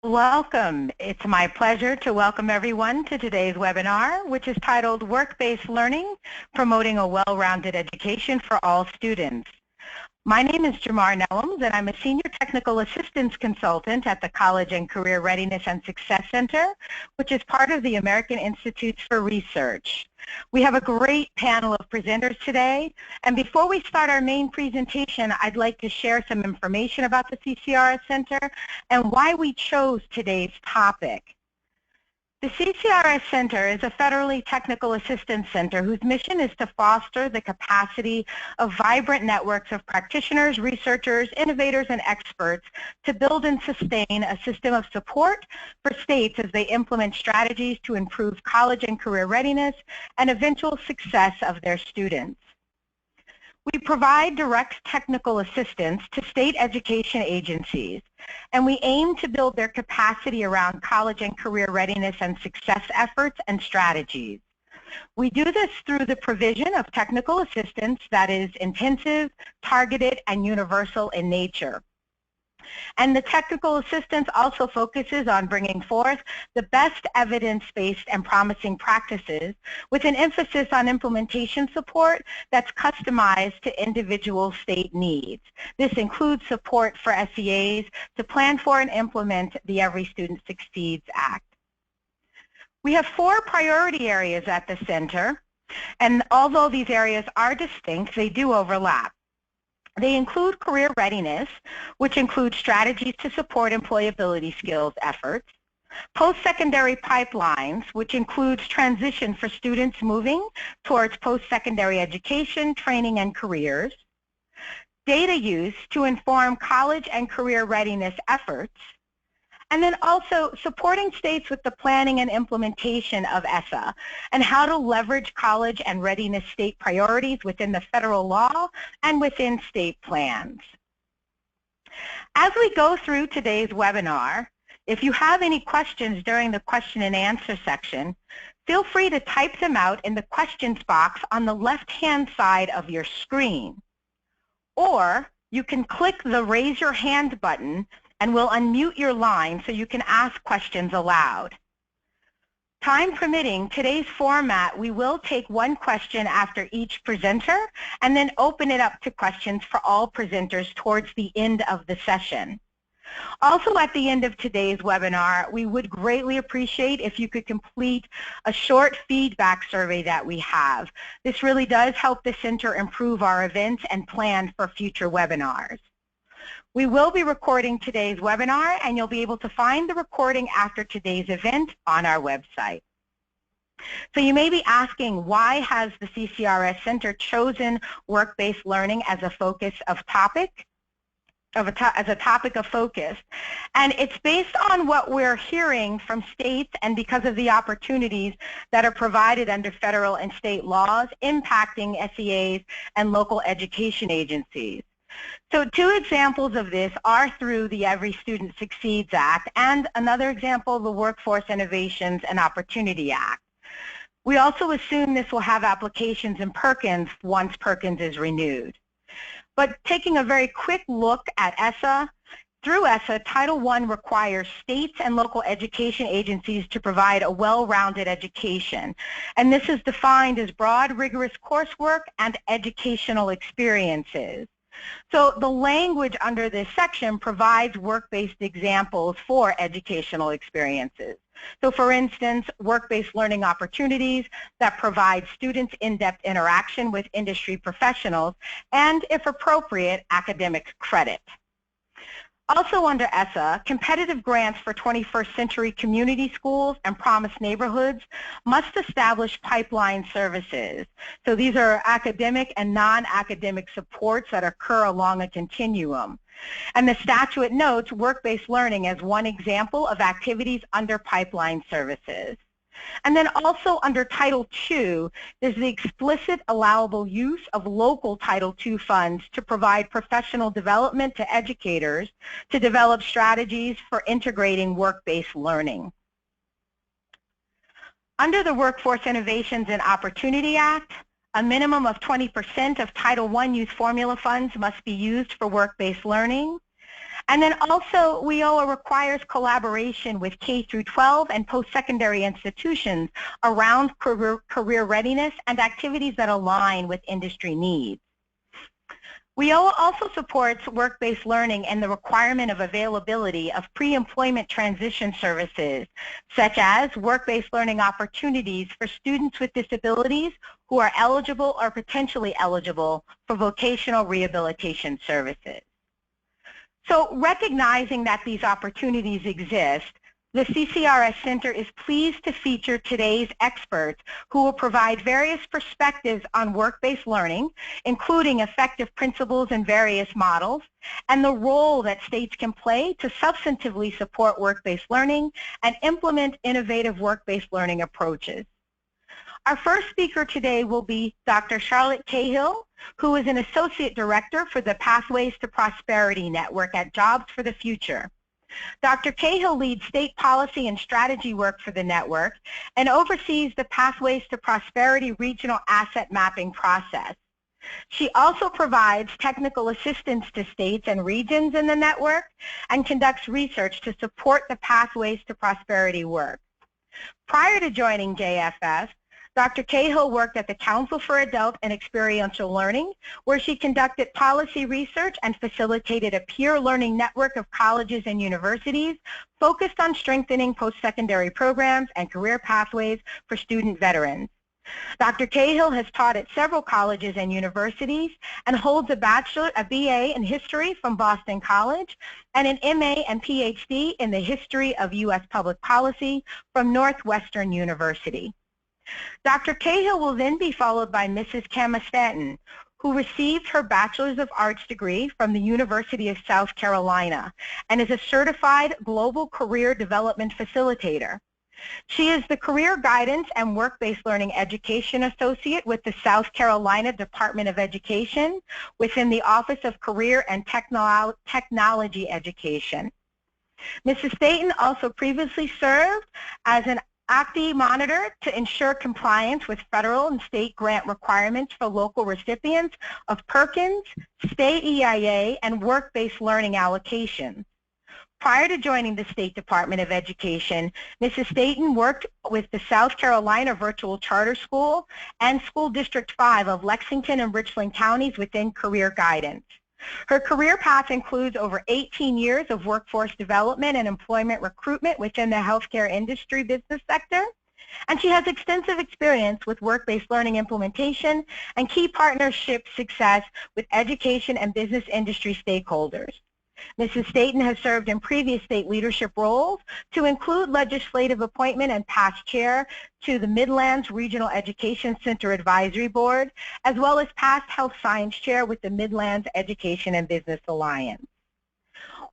Welcome. It's my pleasure to welcome everyone to today's webinar, which is titled Work-Based Learning, Promoting a Well-Rounded Education for All Students. My name is Jamar Nellums, and I'm a Senior Technical Assistance Consultant at the College and Career Readiness and Success Center, which is part of the American Institutes for Research. We have a great panel of presenters today, and before we start our main presentation, I'd like to share some information about the CCRS Center and why we chose today's topic. The CCRS Center is a federally technical assistance center whose mission is to foster the capacity of vibrant networks of practitioners, researchers, innovators, and experts to build and sustain a system of support for states as they implement strategies to improve college and career readiness and eventual success of their students. We provide direct technical assistance to state education agencies, and we aim to build their capacity around college and career readiness and success efforts and strategies. We do this through the provision of technical assistance that is intensive, targeted, and universal in nature. And the technical assistance also focuses on bringing forth the best evidence-based and promising practices with an emphasis on implementation support that's customized to individual state needs. This includes support for SEAs to plan for and implement the Every Student Succeeds Act. We have 4 priority areas at the center, and although these areas are distinct, they do overlap. They include career readiness, which includes strategies to support employability skills efforts, post-secondary pipelines, which includes transition for students moving towards post-secondary education, training, and careers, data use to inform college and career readiness efforts, and then also supporting states with the planning and implementation of ESSA and how to leverage college and readiness state priorities within the federal law and within state plans. As we go through today's webinar, if you have any questions during the question and answer section, feel free to type them out in the questions box on the left-hand side of your screen. Or you can click the raise your hand button and we'll unmute your line so you can ask questions aloud. Time permitting, today's format, we will take one question after each presenter and then open it up to questions for all presenters towards the end of the session. Also at the end of today's webinar, we would greatly appreciate if you could complete a short feedback survey that we have. This really does help the center improve our events and plan for future webinars. We will be recording today's webinar, and you'll be able to find the recording after today's event on our website. So you may be asking, why has the CCRS Center chosen work-based learning as a focus of topic? As a topic of focus, and it's based on what we're hearing from states and because of the opportunities that are provided under federal and state laws impacting SEAs and local education agencies. So 2 examples of this are through the Every Student Succeeds Act and another example, the Workforce Innovations and Opportunity Act. We also assume this will have applications in Perkins once Perkins is renewed. But taking a very quick look at ESSA, through ESSA, Title I requires states and local education agencies to provide a well-rounded education. And this is defined as broad, rigorous coursework and educational experiences. So the language under this section provides work-based examples for educational experiences. So for instance, work-based learning opportunities that provide students in-depth interaction with industry professionals and, if appropriate, academic credit. Also under ESSA, competitive grants for 21st century community schools and promised neighborhoods must establish pipeline services. So these are academic and non-academic supports that occur along a continuum. And the statute notes work-based learning as one example of activities under pipeline services. And then also under Title II, there's the explicit allowable use of local Title II funds to provide professional development to educators to develop strategies for integrating work-based learning. Under the Workforce Innovations and Opportunity Act, a minimum of 20% of Title I youth formula funds must be used for work-based learning. And then also, WIOA requires collaboration with K through 12 and post-secondary institutions around career readiness and activities that align with industry needs. WIOA also supports work-based learning and the requirement of availability of pre-employment transition services, such as work-based learning opportunities for students with disabilities who are eligible or potentially eligible for vocational rehabilitation services. So recognizing that these opportunities exist, the CCRS Center is pleased to feature today's experts who will provide various perspectives on work-based learning, including effective principles and various models, and the role that states can play to substantively support work-based learning and implement innovative work-based learning approaches. Our first speaker today will be Dr. Charlotte Cahill, who is an Associate Director for the Pathways to Prosperity Network at Jobs for the Future. Dr. Cahill leads state policy and strategy work for the network and oversees the Pathways to Prosperity regional asset mapping process. She also provides technical assistance to states and regions in the network and conducts research to support the Pathways to Prosperity work. Prior to joining JFS, Dr. Cahill worked at the Council for Adult and Experiential Learning, where she conducted policy research and facilitated a peer learning network of colleges and universities focused on strengthening post-secondary programs and career pathways for student veterans. Dr. Cahill has taught at several colleges and universities and holds a BA in history from Boston College and an MA and PhD in the history of U.S. public policy from Northwestern University. Dr. Cahill will then be followed by Mrs. Kama Stanton, who received her Bachelor's of Arts degree from the University of South Carolina and is a certified global career development facilitator. She is the Career Guidance and Work-Based Learning Education Associate with the South Carolina Department of Education within the Office of Career and Technology Education. Mrs. Staten also previously served as an ACTE monitor to ensure compliance with federal and state grant requirements for local recipients of Perkins, state EIA, and work-based learning allocations. Prior to joining the State Department of Education, Mrs. Staten worked with the South Carolina Virtual Charter School and School District 5 of Lexington and Richland counties within career guidance. Her career path includes over 18 years of workforce development and employment recruitment within the healthcare industry business sector, and she has extensive experience with work-based learning implementation and key partnership success with education and business industry stakeholders. Mrs. Staten has served in previous state leadership roles to include legislative appointment and past chair to the Midlands Regional Education Center Advisory Board, as well as past health science chair with the Midlands Education and Business Alliance.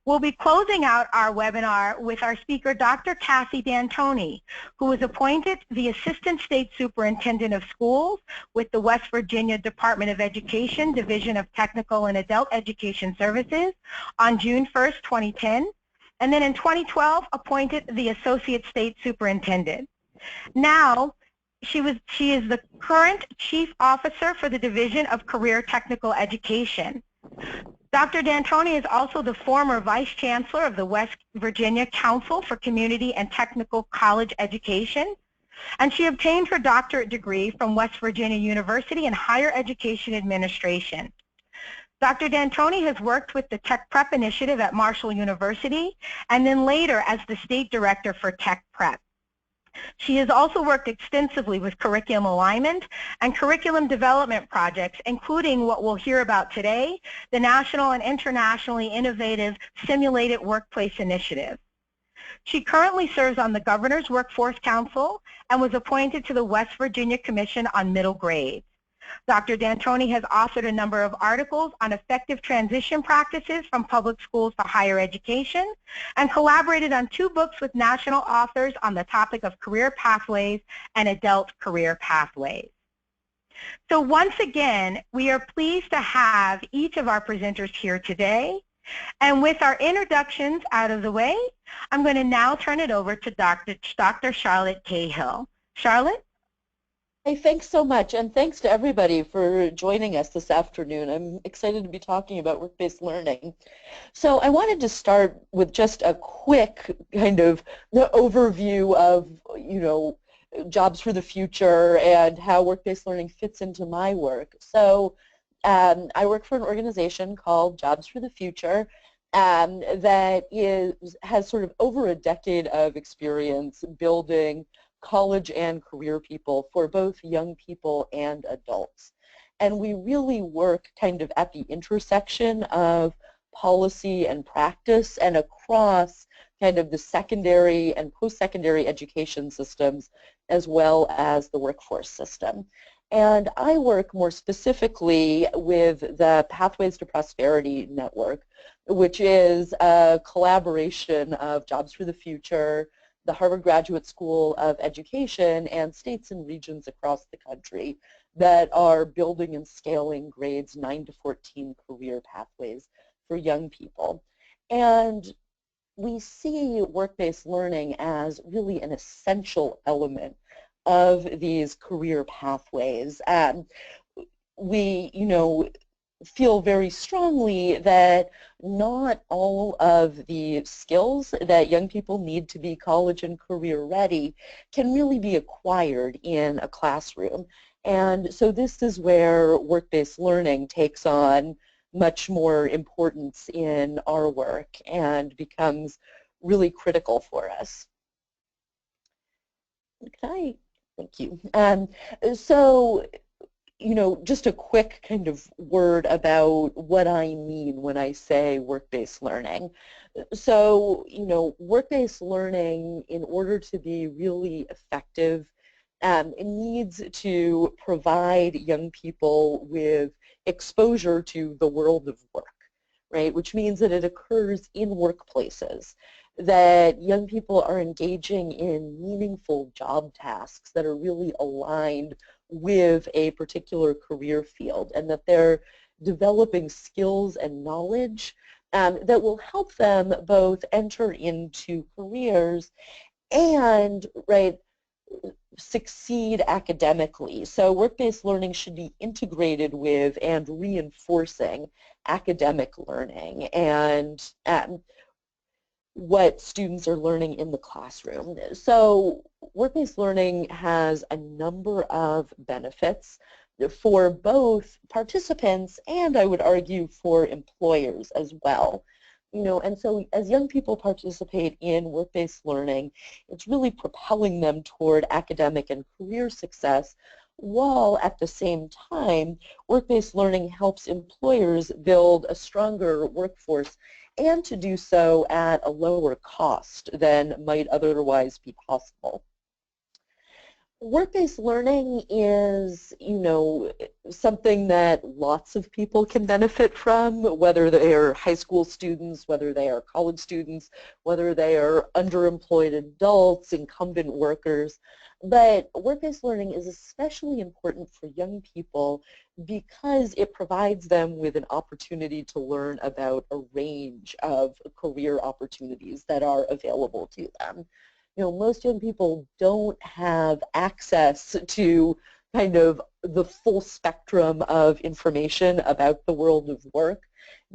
We'll be closing out our webinar with our speaker, Dr. Kathy D'Antoni, who was appointed the Assistant State Superintendent of Schools with the West Virginia Department of Education Division of Technical and Adult Education Services on June 1st, 2010, and then in 2012 appointed the Associate State Superintendent. Now, she is the current Chief Officer for the Division of Career Technical Education. Dr. D'Antoni is also the former Vice Chancellor of the West Virginia Council for Community and Technical College Education, and she obtained her doctorate degree from West Virginia University in Higher Education Administration. Dr. D'Antoni has worked with the Tech Prep Initiative at Marshall University and then later as the State Director for Tech Prep. She has also worked extensively with curriculum alignment and curriculum development projects, including what we'll hear about today, the national and internationally innovative Simulated Workplace Initiative. She currently serves on the Governor's Workforce Council and was appointed to the West Virginia Commission on Middle Grades. Dr. D'Antoni has authored a number of articles on effective transition practices from public schools to higher education and collaborated on 2 books with national authors on the topic of career pathways and adult career pathways. So once again, we are pleased to have each of our presenters here today. And with our introductions out of the way, I'm going to now turn it over to Dr. Charlotte Cahill. Charlotte? Hey, thanks so much, and thanks to everybody for joining us this afternoon. I'm excited to be talking about work-based learning. So I wanted to start with just a quick kind of overview of, jobs for the future and how work-based learning fits into my work. So I work for an organization called Jobs for the Future that has sort of over a decade of experience building college and career people for both young people and adults. And we really work kind of at the intersection of policy and practice and across kind of the secondary and post-secondary education systems as well as the workforce system. And I work more specifically with the Pathways to Prosperity Network, which is a collaboration of Jobs for the Future, the Harvard Graduate School of Education, and states and regions across the country that are building and scaling grades 9 to 14 career pathways for young people. And we see work-based learning as really an essential element of these career pathways. We, feel very strongly that not all of the skills that young people need to be college and career ready can really be acquired in a classroom. And so this is where work-based learning takes on much more importance in our work and becomes really critical for us. Thank you. So just a quick kind of word about what I mean when I say work-based learning. So, work-based learning, in order to be really effective, it needs to provide young people with exposure to the world of work, right? Which means that it occurs in workplaces, that young people are engaging in meaningful job tasks that are really aligned with a particular career field, and that they're developing skills and knowledge that will help them both enter into careers and, right, succeed academically. So work-based learning should be integrated with and reinforcing academic learning and what students are learning in the classroom. So work-based learning has a number of benefits for both participants and, I would argue, for employers as well. And so as young people participate in work-based learning, it's really propelling them toward academic and career success, while at the same time, work-based learning helps employers build a stronger workforce, and to do so at a lower cost than might otherwise be possible. Work-based learning is, something that lots of people can benefit from, whether they are high school students, whether they are college students, whether they are underemployed adults, incumbent workers. But work-based learning is especially important for young people because it provides them with an opportunity to learn about a range of career opportunities that are available to them. Most young people don't have access to kind of the full spectrum of information about the world of work,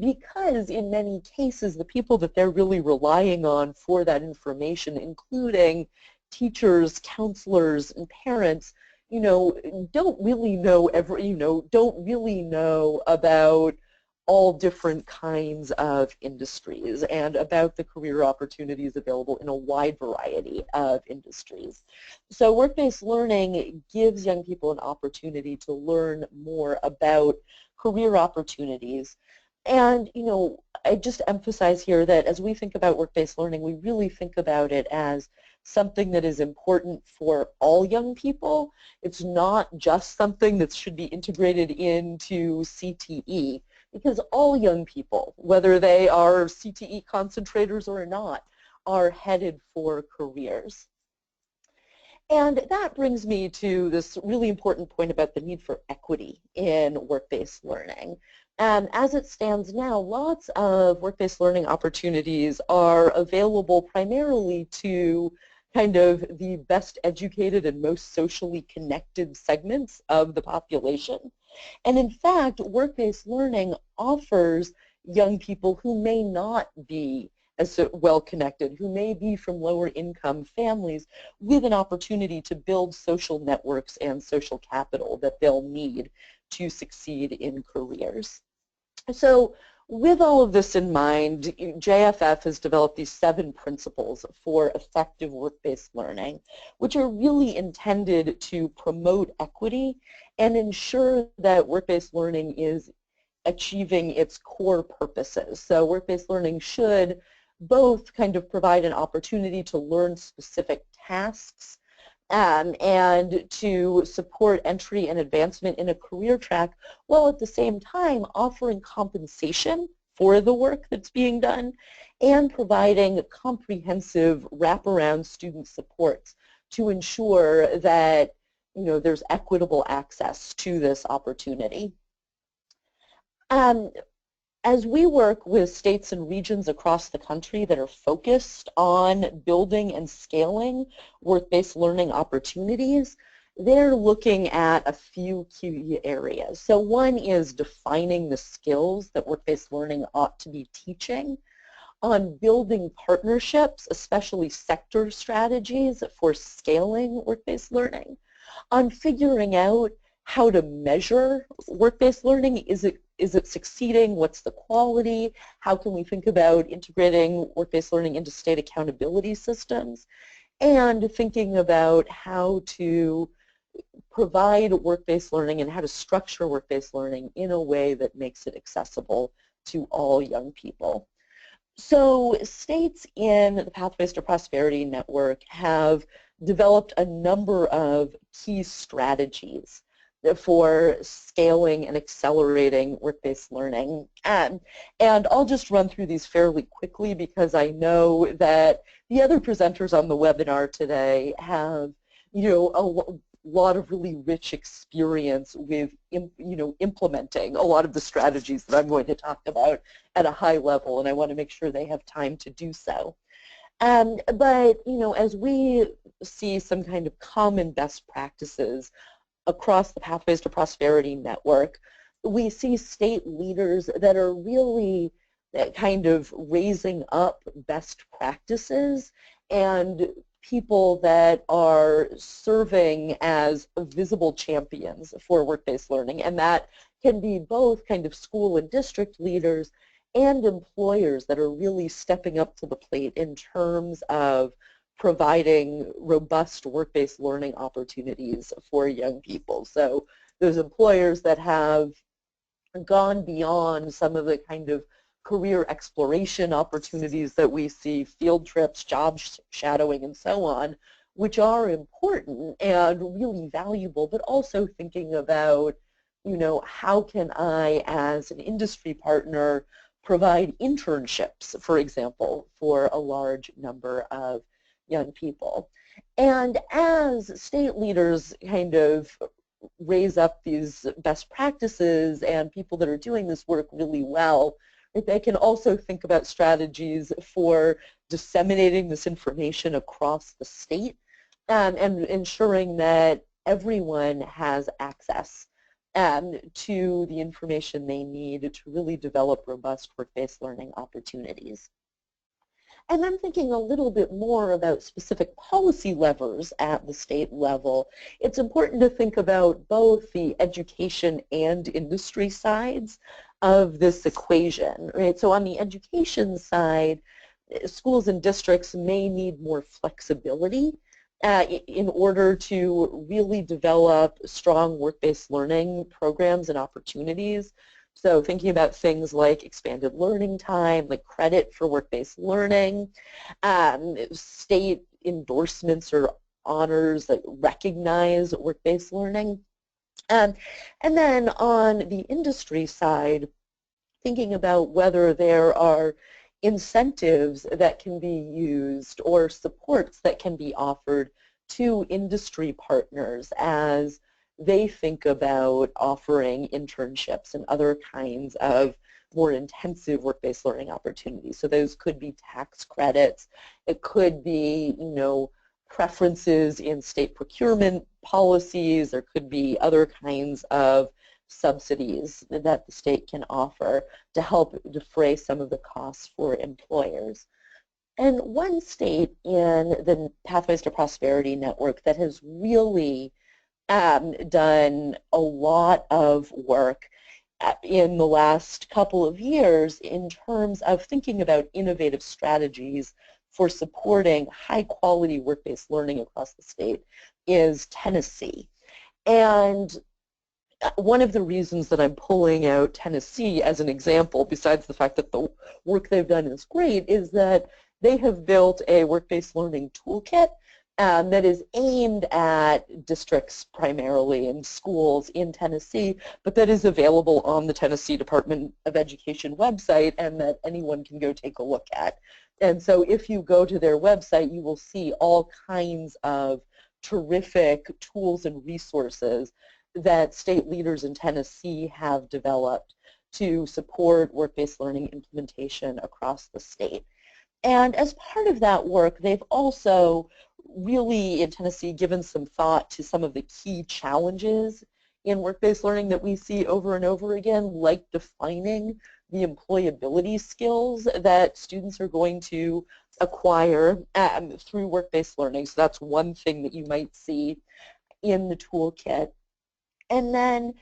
because in many cases the people that they're really relying on for that information, including teachers, counselors, and parents, don't really know don't really know about all different kinds of industries and about the career opportunities available in a wide variety of industries. So work-based learning gives young people an opportunity to learn more about career opportunities. And, I just emphasize here that as we think about work-based learning, we really think about it as something that is important for all young people. It's not just something that should be integrated into CTE, because all young people, whether they are CTE concentrators or not, are headed for careers. And that brings me to this really important point about the need for equity in work-based learning. As it stands now, lots of work-based learning opportunities are available primarily to kind of the best educated and most socially connected segments of the population. And in fact, work-based learning offers young people who may not be as well connected, who may be from lower income families, with an opportunity to build social networks and social capital that they'll need to succeed in careers. So with all of this in mind, JFF has developed these 7 principles for effective work-based learning, which are really intended to promote equity and ensure that work-based learning is achieving its core purposes. So work-based learning should both kind of provide an opportunity to learn specific tasks and to support entry and advancement in a career track, while at the same time offering compensation for the work that's being done and providing comprehensive wraparound student supports to ensure that there's equitable access to this opportunity. As we work with states and regions across the country that are focused on building and scaling work-based learning opportunities, they're looking at a few key areas. So one is defining the skills that work-based learning ought to be teaching, on building partnerships, especially sector strategies for scaling work-based learning, on figuring out how to measure work-based learning. Is it succeeding? What's the quality? How can we think about integrating work-based learning into state accountability systems? And thinking about how to provide work-based learning and how to structure work-based learning in a way that makes it accessible to all young people. So states in the Pathways to Prosperity Network have developed a number of key strategies for scaling and accelerating work-based learning. And I'll just run through these fairly quickly because I know that the other presenters on the webinar today have, a lot of really rich experience with, implementing a lot of the strategies that I'm going to talk about at a high level, and I want to make sure they have time to do so. But, as we see some kind of common best practices across the Pathways to Prosperity Network, we see state leaders that are really kind of raising up best practices and people that are serving as visible champions for work-based learning, and that can be both kind of school and district leaders and employers that are really stepping up to the plate in terms of providing robust work-based learning opportunities for young people. So those employers that have gone beyond some of the kind of career exploration opportunities that we see, field trips, job shadowing, and so on, which are important and really valuable, but also thinking about, how can I, as an industry partner, provide internships, for example, for a large number of young people. And as state leaders kind of raise up these best practices and people that are doing this work really well, they can also think about strategies for disseminating this information across the state and ensuring that everyone has access to the information they need to really develop robust work-based learning opportunities. And I'm thinking a little bit more about specific policy levers at the state level. It's important to think about both the education and industry sides of this equation, right? So on the education side, schools and districts may need more flexibility in order to really develop strong work-based learning programs and opportunities. So thinking about things like expanded learning time, like credit for work-based learning, state endorsements or honors that recognize work-based learning. And then on the industry side, thinking about whether there are incentives that can be used or supports that can be offered to industry partners as they think about offering internships and other kinds of more intensive work-based learning opportunities. So those could be tax credits. It could be, preferences in state procurement policies. There could be other kinds of subsidies that the state can offer to help defray some of the costs for employers. And one state in the Pathways to Prosperity network that has really done a lot of work in the last couple of years in terms of thinking about innovative strategies for supporting high-quality work-based learning across the state is Tennessee. And one of the reasons that I'm pulling out Tennessee as an example, besides the fact that the work they've done is great, is that they have built a work-based learning toolkit that is aimed at districts primarily and schools in Tennessee, but that is available on the Tennessee Department of Education website and that anyone can go take a look at. And so if you go to their website, you will see all kinds of terrific tools and resources that state leaders in Tennessee have developed to support work-based learning implementation across the state. And as part of that work, they've also really, in Tennessee, given some thought to some of the key challenges in work-based learning that we see over and over again, like defining the employability skills that students are going to acquire through work-based learning. So that's one thing that you might see in the toolkit. And then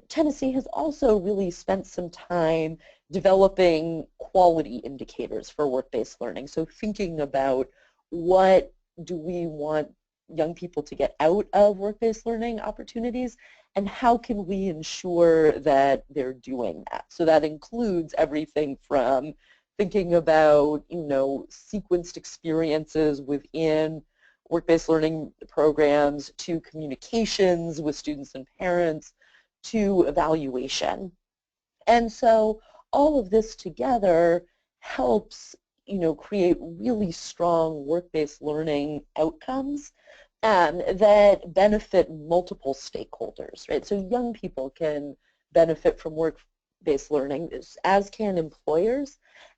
Tennessee has also really spent some time developing quality indicators for work-based learning. So thinking about what do we want young people to get out of work-based learning opportunities and how can we ensure that they're doing that. So that includes everything from thinking about, sequenced experiences within work-based learning programs to communications with students and parents to evaluation. And so all of this together helps create really strong work-based learning outcomes that benefit multiple stakeholders, right? So young people can benefit from work-based learning, as can employers,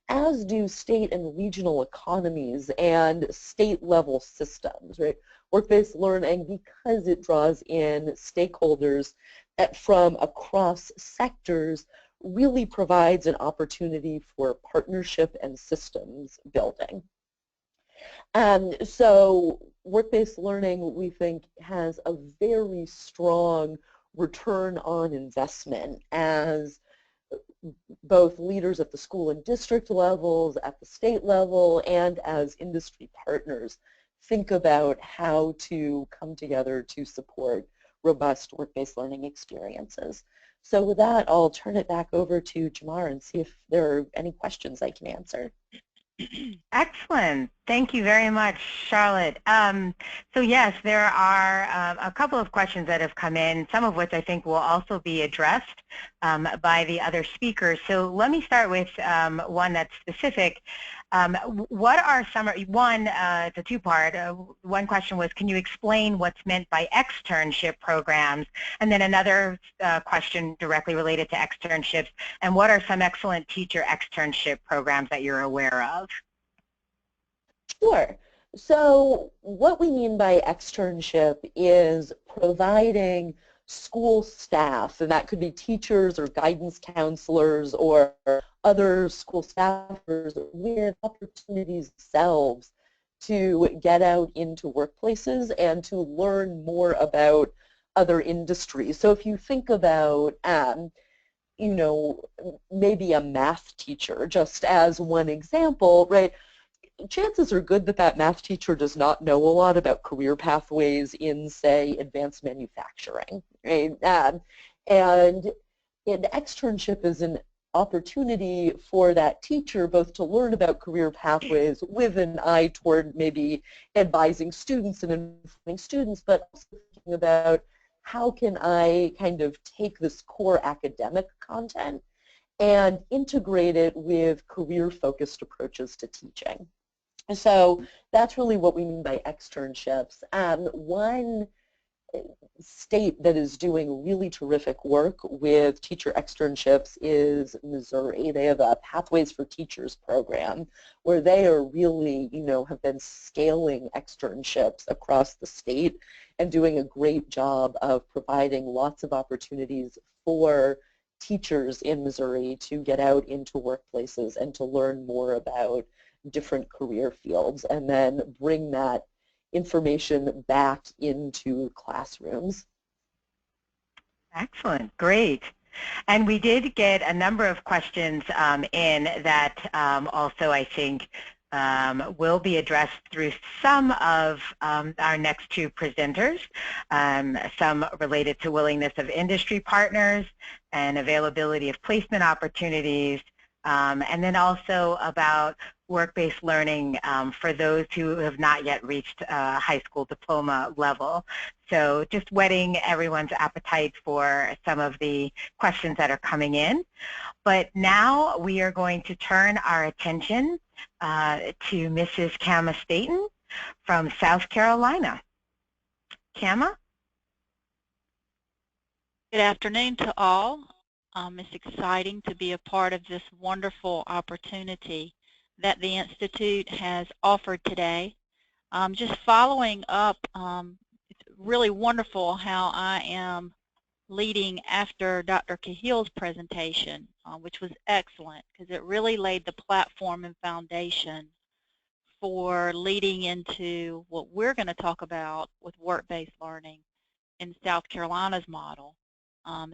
as do state and regional economies and state-level systems, right? Work-based learning, because it draws in stakeholders from across sectors, really provides an opportunity for partnership and systems building. So work-based learning, we think, has a very strong return on investment as both leaders at the school and district levels, at the state level, and as industry partners think about how to come together to support robust work-based learning experiences. So with that, I'll turn it back over to Jamar and see if there are any questions I can answer. Excellent. Thank you very much, Charlotte. So yes, there are a couple of questions that have come in, some of which I think will also be addressed by the other speakers. So let me start with one that's specific. What are some, it's a two-part. One question was, can you explain what's meant by externship programs? And then another question directly related to externships, and what are some excellent teacher externship programs that you're aware of? Sure. So what we mean by externship is providing school staff, and that could be teachers or guidance counselors or other school staffers, with opportunities themselves to get out into workplaces and to learn more about other industries. So if you think about maybe a math teacher, just as one example, right? Chances are good that that math teacher does not know a lot about career pathways in, say, advanced manufacturing, right? And an externship is an opportunity for that teacher both to learn about career pathways with an eye toward maybe advising students and informing students, but also thinking about how can I kind of take this core academic content and integrate it with career-focused approaches to teaching. So that's really what we mean by externships. One state that is doing really terrific work with teacher externships is Missouri. They have a Pathways for Teachers program where they are really, have been scaling externships across the state and doing a great job of providing lots of opportunities for teachers in Missouri to get out into workplaces and to learn more about different career fields and then bring that information back into classrooms. Excellent, great. And we did get a number of questions in that also I think will be addressed through some of our next two presenters, some related to willingness of industry partners and availability of placement opportunities, and then also about work-based learning for those who have not yet reached high school diploma level. So just whetting everyone's appetite for some of the questions that are coming in. But now we are going to turn our attention to Mrs. Kama Staten from South Carolina. Kama? Good afternoon to all. It's exciting to be a part of this wonderful opportunity that the Institute has offered today. Just following up, it's really wonderful how I am leading after Dr. Cahill's presentation, which was excellent because it really laid the platform and foundation for leading into what we're going to talk about with work-based learning in South Carolina's model,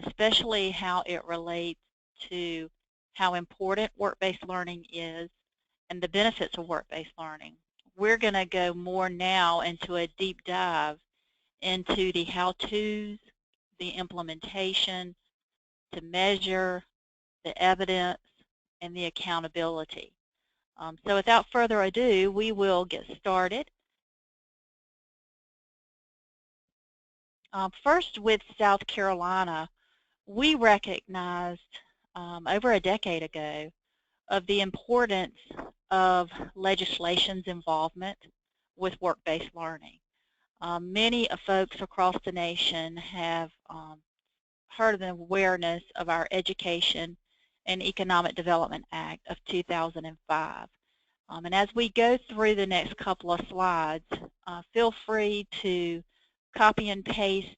especially how it relates to how important work-based learning is and the benefits of work-based learning. We're going to go more now into a deep dive into the how-tos, the implementation, to measure, the evidence, and the accountability. So without further ado, we will get started. First, with South Carolina, we recognized over a decade ago of the importance of legislation's involvement with work-based learning. Many folks across the nation have heard of the awareness of our Education and Economic Development Act of 2005. And as we go through the next couple of slides, feel free to copy and paste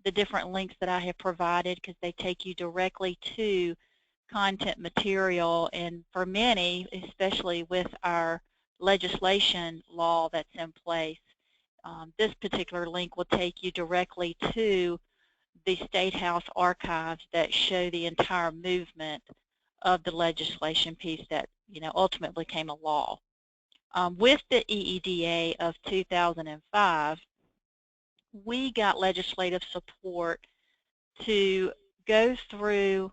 the different links that I have provided because they take you directly to content material, and for many, especially with our legislation law that's in place, this particular link will take you directly to the State House archives that show the entire movement of the legislation piece that ultimately became a law. With the EEDA of 2005, we got legislative support to go through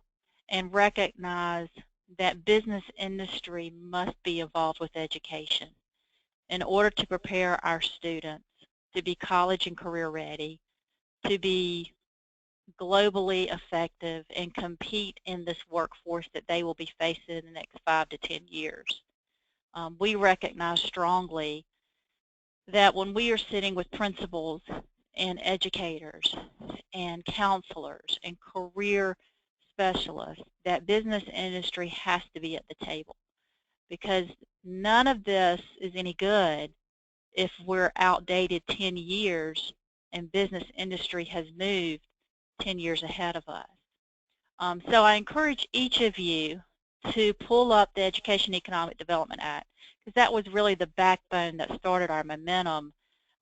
and recognize that business industry must be involved with education in order to prepare our students to be college and career ready, to be globally effective, and compete in this workforce that they will be facing in the next 5 to 10 years. We recognize strongly that when we are sitting with principals and educators and counselors and career specialists, that business industry has to be at the table, because none of this is any good if we're outdated 10 years and business industry has moved 10 years ahead of us. So I encourage each of you to pull up the Education Economic Development Act, because that was really the backbone that started our momentum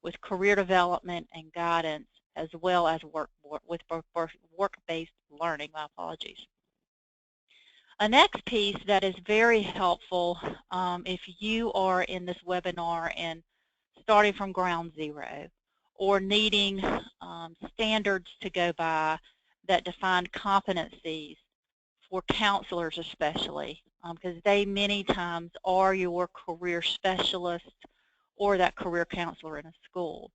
with career development and guidance, as well as work-based learning. My apologies. A next piece that is very helpful if you are in this webinar and starting from ground zero or needing standards to go by that define competencies for counselors especially, because they many times are your career specialist or that career counselor in a school.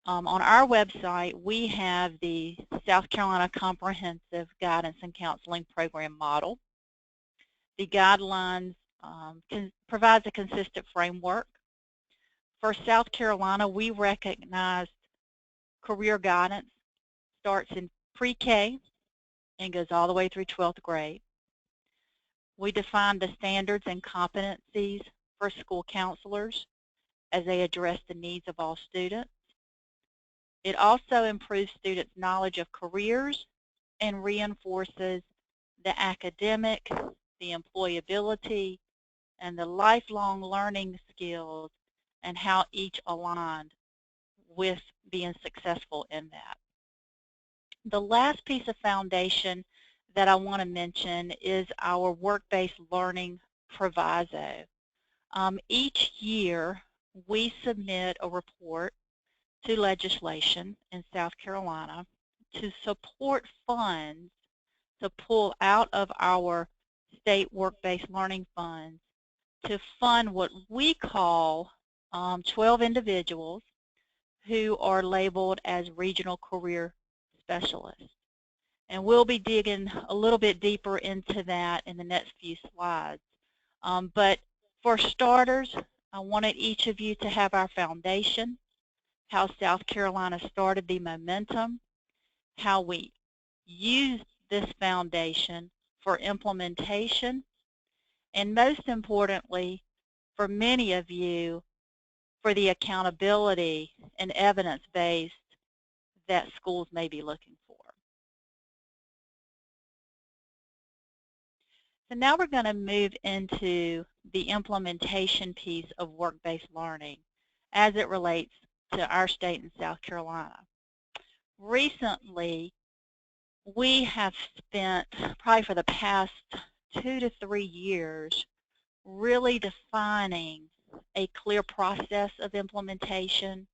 On our website, we have the South Carolina Comprehensive Guidance and Counseling Program Model. The guidelines provides a consistent framework. For South Carolina, we recognized career guidance starts in pre-K and goes all the way through 12th grade. We define the standards and competencies for school counselors as they address the needs of all students. It also improves students' knowledge of careers and reinforces the academic, the employability, and the lifelong learning skills and how each aligned with being successful in that. The last piece of foundation that I want to mention is our work-based learning proviso. Each year we submit a report to legislation in South Carolina to support funds to pull out of our state work-based learning funds to fund what we call 12 individuals who are labeled as regional career specialists. And we'll be digging a little bit deeper into that in the next few slides. But for starters, I wanted each of you to have our foundation, how South Carolina started the momentum, how we used this foundation for implementation, and most importantly, for many of you, for the accountability and evidence-based that schools may be looking for. So now we're going to move into the implementation piece of work-based learning as it relates to our state in South Carolina. Recently, we have spent probably for the past 2 to 3 years really defining a clear process of implementation,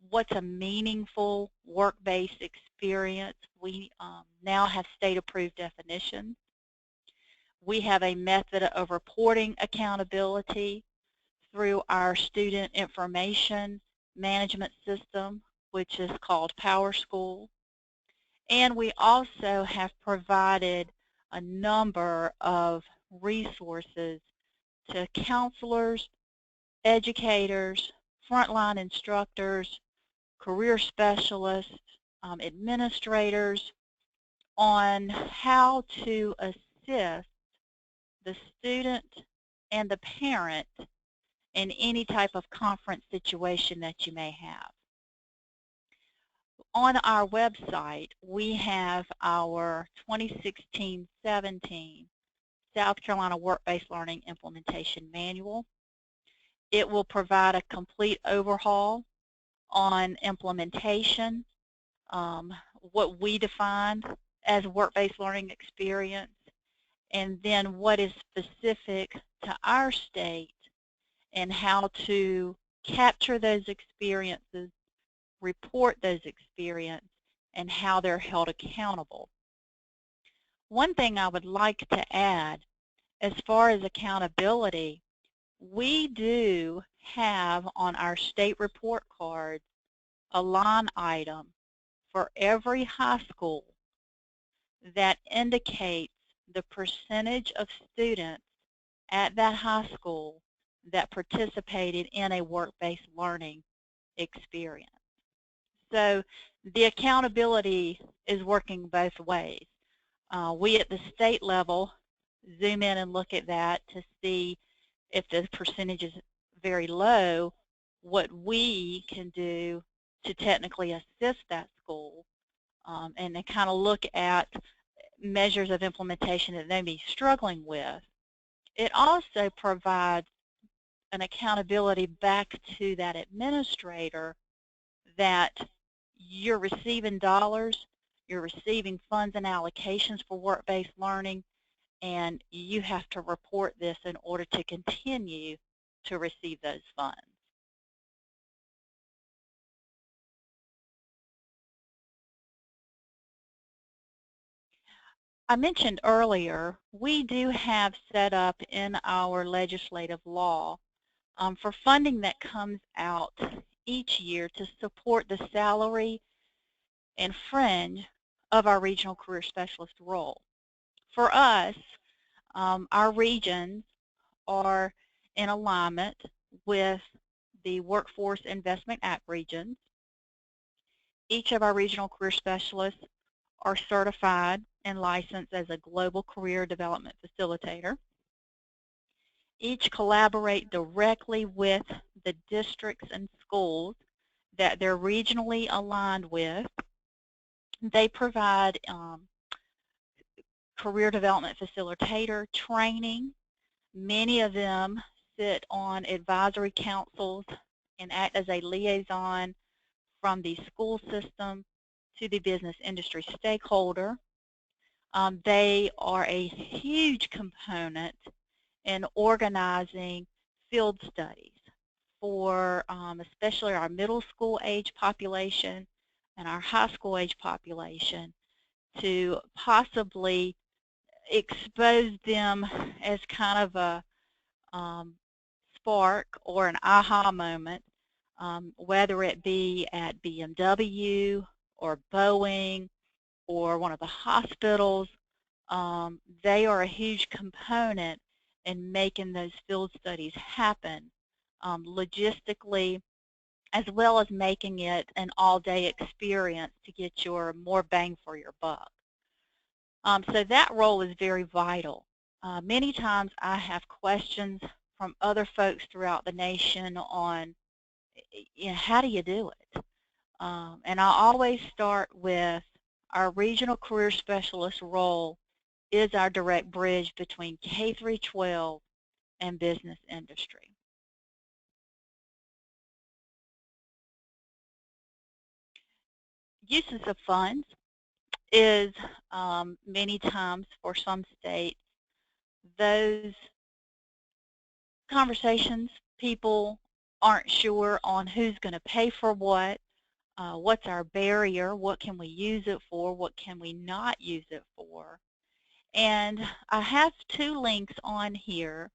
what's a meaningful work-based experience. We now have state-approved definitions. We have a method of reporting accountability through our student information management system, which is called PowerSchool. And we also have provided a number of resources to counselors, educators, frontline instructors, career specialists, administrators on how to assist the student and the parent in any type of conference situation that you may have. On our website, we have our 2016-17 South Carolina Work-Based Learning Implementation Manual. It will provide a complete overhaul on implementation, what we defined as work-based learning experience, and then what is specific to our state and how to capture those experiences, report those experiences, and how they're held accountable. One thing I would like to add, as far as accountability, we do have on our state report cards a line item for every high school that indicates the percentage of students at that high school that participated in a work-based learning experience. So the accountability is working both ways. We at the state level zoom in and look at that to see if the percentage is very low, what we can do to technically assist that school, and then kind of look at measures of implementation that they may be struggling with. It also provides an accountability back to that administrator that you're receiving dollars, you're receiving funds and allocations for work-based learning, and you have to report this in order to continue to receive those funds. I mentioned earlier, we do have set up in our legislative law for funding that comes out each year to support the salary and fringe of our regional career specialist role. For us, our regions are in alignment with the Workforce Investment Act regions. Each of our regional career specialists are certified and licensed as a global career development facilitator. Each collaborate directly with the districts and schools that they're regionally aligned with. They provide career development facilitator training. Many of them sit on advisory councils and act as a liaison from the school system to the business industry stakeholder. They are a huge component in organizing field studies for especially our middle school age population and our high school age population, to possibly expose them as kind of a spark or an aha moment, whether it be at BMW or Boeing or one of the hospitals. They are a huge component in making those field studies happen logistically, as well as making it an all-day experience to get your more bang for your buck. So that role is very vital. Many times I have questions from other folks throughout the nation on, how do you do it? And I always start with our regional career specialist role is our direct bridge between K through 12 and business industry. Uses of funds is many times for some states, those conversations, people aren't sure on who's going to pay for what's our barrier, what can we use it for, what can we not use it for. And I have two links on here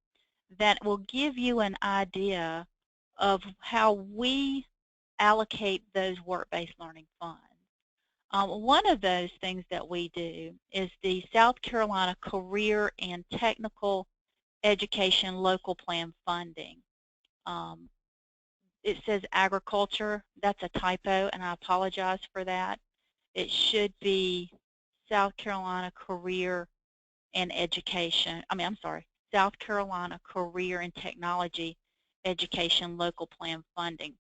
that will give you an idea of how we allocate those work-based learning funds. One of those things that we do is the South Carolina Career and Technical Education Local Plan Funding. It says agriculture. That's a typo, and I apologize for that. It should be South Carolina Career and Education. South Carolina Career and Technology Education Local Plan Funding.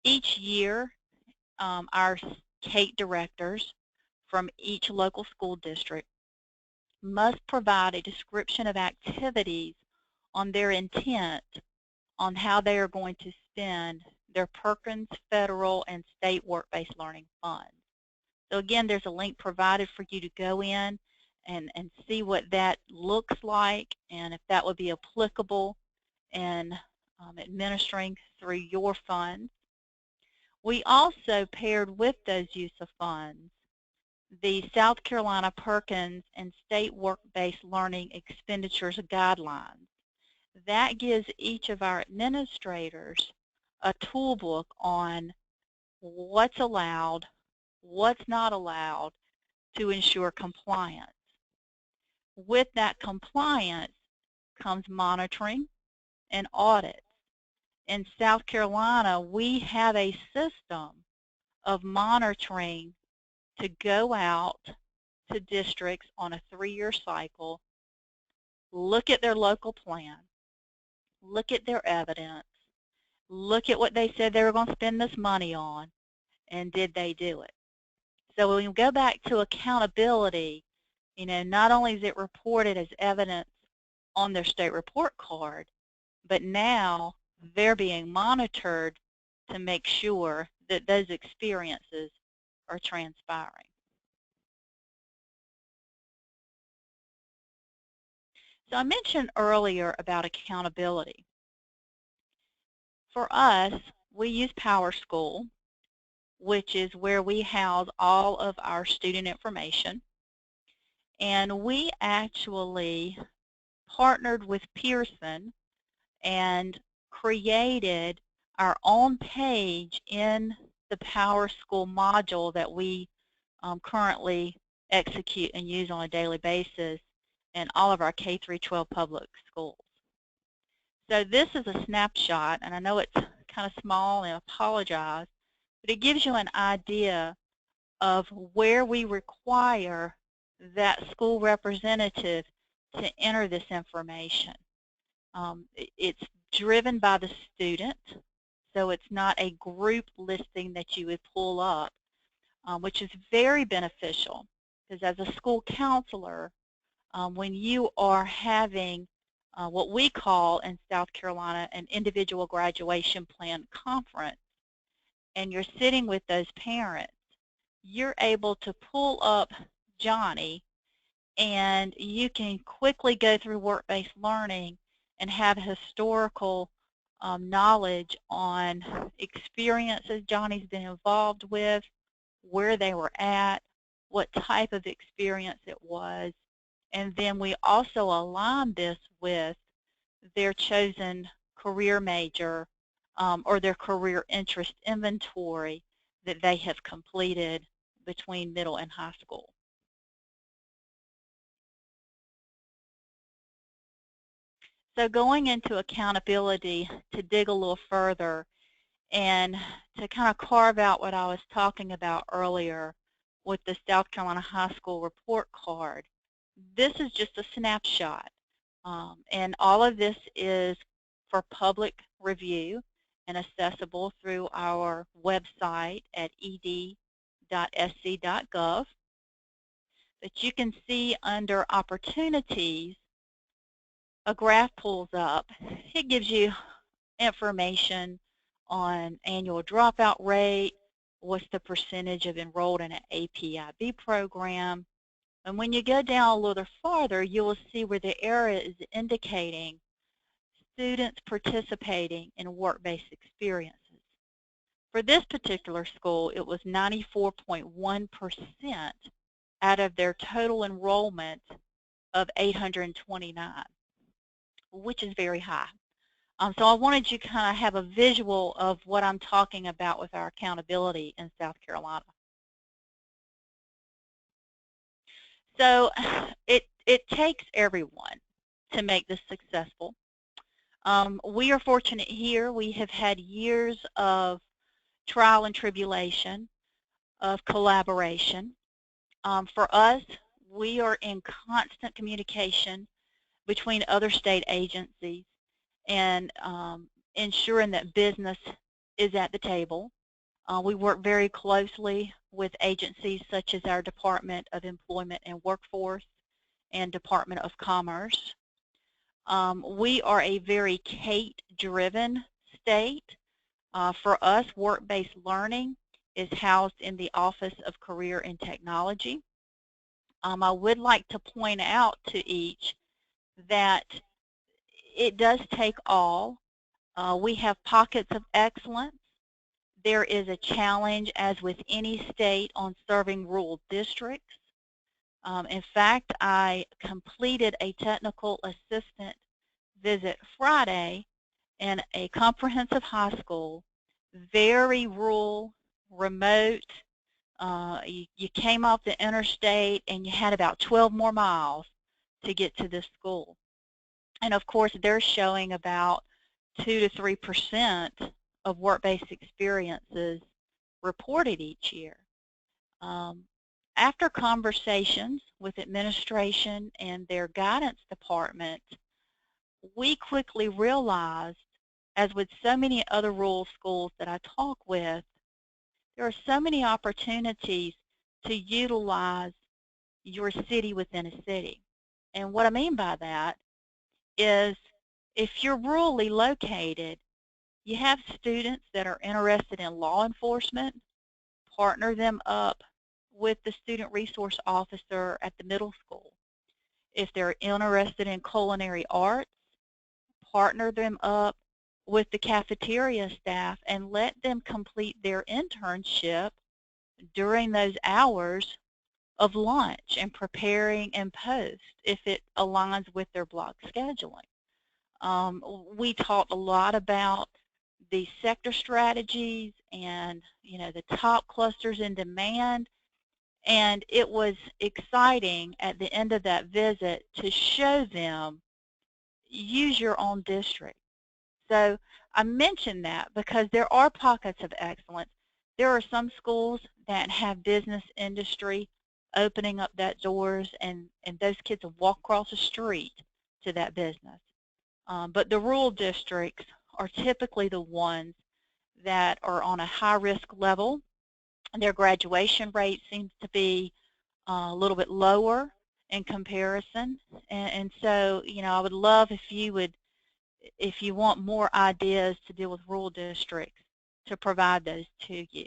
Each year, our CATE directors from each local school district must provide a description of activities on their intent on how they are going to spend their Perkins federal and state work-based learning funds. So again, there's a link provided for you to go in and see what that looks like and if that would be applicable in administering through your funds. We also paired with those use of funds the South Carolina Perkins and State Work-Based Learning Expenditures Guidelines. That gives each of our administrators a toolbook on what's allowed, what's not allowed to ensure compliance. With that compliance comes monitoring and audits. In South Carolina, we have a system of monitoring to go out to districts on a 3-year cycle, look at their local plan, look at their evidence, look at what they said they were going to spend this money on, and did they do it? So when we go back to accountability, not only is it reported as evidence on their state report card, but now they're being monitored to make sure that those experiences are transpiring. So I mentioned earlier about accountability. For us, we use PowerSchool, which is where we house all of our student information. And we actually partnered with Pearson and created our own page in the PowerSchool module that we currently execute and use on a daily basis in all of our K through 12 public schools. So this is a snapshot, and I know it's kind of small and I apologize, but it gives you an idea of where we require that school representative to enter this information. It's driven by the student, so it's not a group listing that you would pull up, which is very beneficial, because as a school counselor, when you are having what we call in South Carolina an individual graduation plan conference, and you're sitting with those parents, you're able to pull up Johnny, and you can quickly go through work-based learning and have historical knowledge on experiences Johnny's been involved with, where they were at, what type of experience it was, and then we also align this with their chosen career major or their career interest inventory that they have completed between middle and high school. So going into accountability, to dig a little further and to kind of carve out what I was talking about earlier with the South Carolina High School report card, this is just a snapshot. And all of this is for public review and accessible through our website at ed.sc.gov. But you can see under opportunities, a graph pulls up. It gives you information on annual dropout rate, what's the percentage of enrolled in an APIB program. And when you go down a little farther, you will see where the arrow is indicating students participating in work-based experiences. For this particular school, it was 94.1% out of their total enrollment of 829, which is very high. So I wanted you to kind of have a visual of what I'm talking about with our accountability in South Carolina. So it takes everyone to make this successful. We are fortunate here. We have had years of trial and tribulation, of collaboration. For us, we are in constant communication between other state agencies and ensuring that business is at the table. We work very closely with agencies such as our Department of Employment and Workforce and Department of Commerce. We are a very CATE-driven state. For us, work-based learning is housed in the Office of Career and Technology. I would like to point out to each that it does take all. We have pockets of excellence. There is a challenge, as with any state, on serving rural districts. In fact, I completed a technical assistant visit Friday in a comprehensive high school, very rural, remote. You came off the interstate and you had about 12 more miles to get to this school. And of course, they're showing about 2 to 3% of work-based experiences reported each year. After conversations with administration and their guidance department, we quickly realized, as with so many other rural schools that I talk with, there are so many opportunities to utilize your city within a city. And what I mean by that is, if you're rurally located, you have students that are interested in law enforcement, partner them up with the student resource officer at the middle school. If they're interested in culinary arts, partner them up with the cafeteria staff and let them complete their internship during those hours of lunch and preparing and post if it aligns with their block scheduling. We talked a lot about the sector strategies and the top clusters in demand, and it was exciting at the end of that visit to show them use your own district. So I mention that because there are pockets of excellence. There are some schools that have business industry opening up that doors, and those kids will walk across the street to that business. But the rural districts are typically the ones that are on a high-risk level. Their graduation rate seems to be a little bit lower in comparison. And so, you know, I would love if you want more ideas to deal with rural districts, to provide those to you.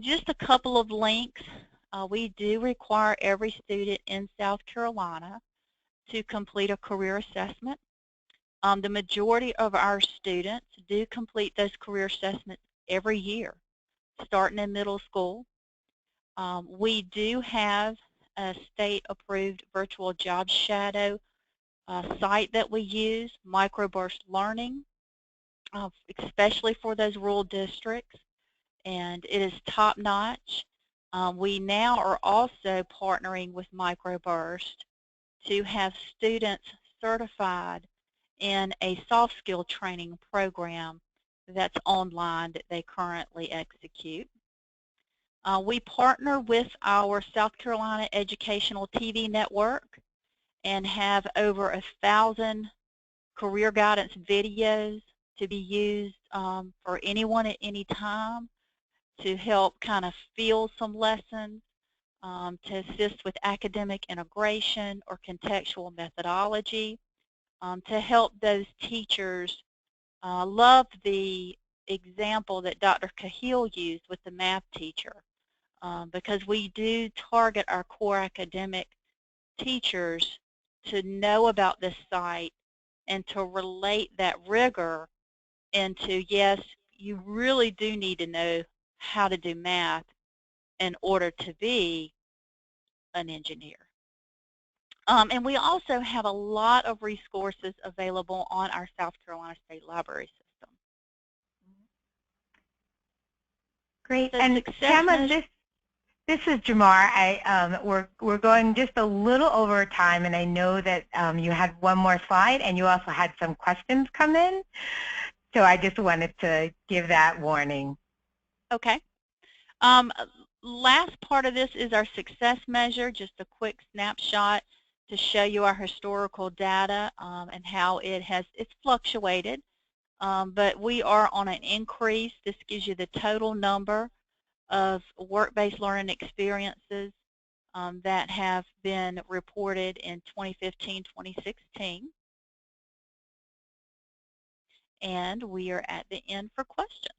Just a couple of links. We do require every student in South Carolina to complete a career assessment. The majority of our students do complete those career assessments every year, starting in middle school. We do have a state-approved virtual job shadow site that we use, Microburst Learning, especially for those rural districts, and it is top-notch. We now are also partnering with Microburst to have students certified in a soft skill training program that's online that they currently execute. We partner with our South Carolina Educational TV Network and have over 1,000 career guidance videos to be used for anyone at any time to help kind of fill some lessons, to assist with academic integration or contextual methodology, to help those teachers love the example that Dr. Cahill used with the math teacher, because we do target our core academic teachers to know about this site and to relate that rigor into, yes, you really do need to know how to do math in order to be an engineer. And we also have a lot of resources available on our South Carolina State Library system. Great. So And Tamla, this is Jamar. We're going just a little over time, and I know that you had one more slide, and you also had some questions come in. So I just wanted to give that warning. Okay. Last part of this is our success measure, just a quick snapshot to show you our historical data and how it's fluctuated. But we are on an increase. This gives you the total number of work-based learning experiences that have been reported in 2015-2016. And we are at the end for questions.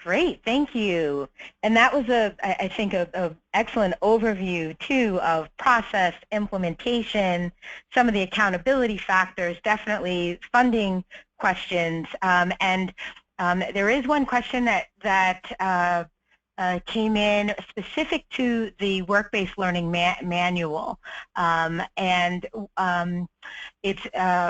Great, thank you. And that was, I think, an excellent overview, too, of process, implementation, some of the accountability factors, definitely funding questions. And there is one question that came in specific to the work-based learning manual, and it's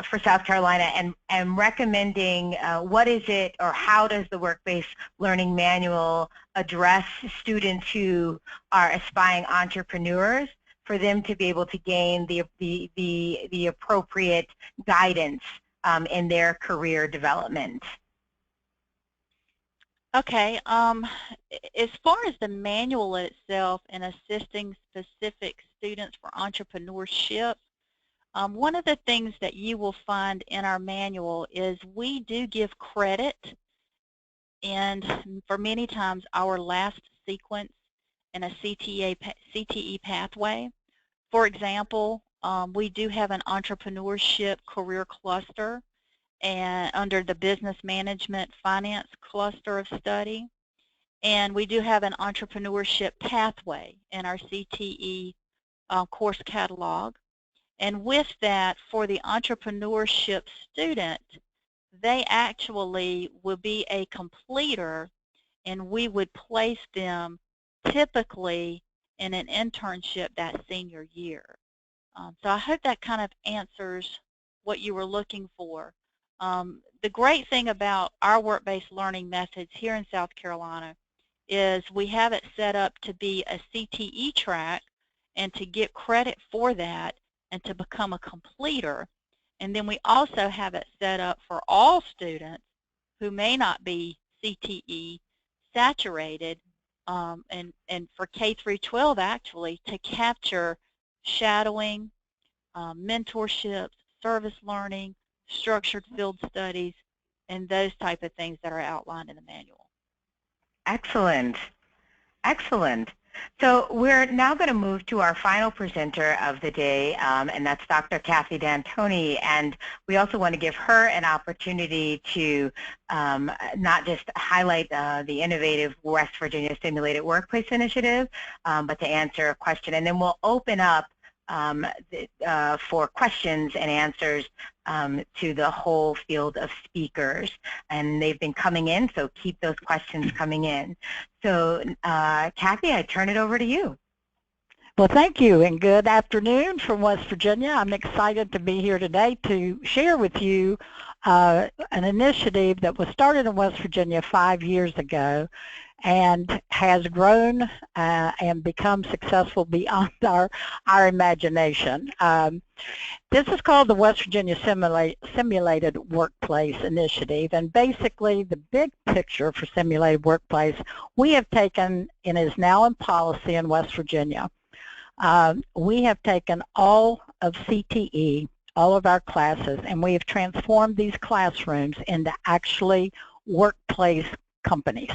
for South Carolina, and recommending what is it, or how does the work-based learning manual address students who are aspiring entrepreneurs, for them to be able to gain the appropriate guidance in their career development. Okay, as far as the manual itself and assisting specific students for entrepreneurship, one of the things that you will find in our manual is we do give credit, and for many times our last sequence in a CTE pathway. For example, we do have an entrepreneurship career cluster and under the business management finance cluster of study. And we do have an entrepreneurship pathway in our CTE course catalog. And with that, for the entrepreneurship student, they actually will be a completer, and we would place them typically in an internship that senior year. So I hope that kind of answers what you were looking for. The great thing about our work-based learning methods here in South Carolina is we have it set up to be a CTE track and to get credit for that and to become a completer. And then we also have it set up for all students who may not be CTE saturated, and for K through 12 actually, to capture shadowing, mentorships, service learning, structured field studies, and those type of things that are outlined in the manual. Excellent. Excellent. So we're now going to move to our final presenter of the day, and that's Dr. Kathy D'Antoni. And we also want to give her an opportunity to not just highlight the innovative West Virginia Simulated Workplace Initiative, but to answer a question. And then we'll open up for questions and answers to the whole field of speakers, and they've been coming in, so keep those questions coming in. So Kathy, I turn it over to you. Well, thank you, and good afternoon from West Virginia. I'm excited to be here today to share with you an initiative that was started in West Virginia 5 years ago and has grown and become successful beyond our imagination. This is called the West Virginia Simulated Workplace Initiative, and basically the big picture for Simulated Workplace we have taken, and is now in policy in West Virginia. We have taken all of CTE, all of our classes, and we have transformed these classrooms into actually workplace companies.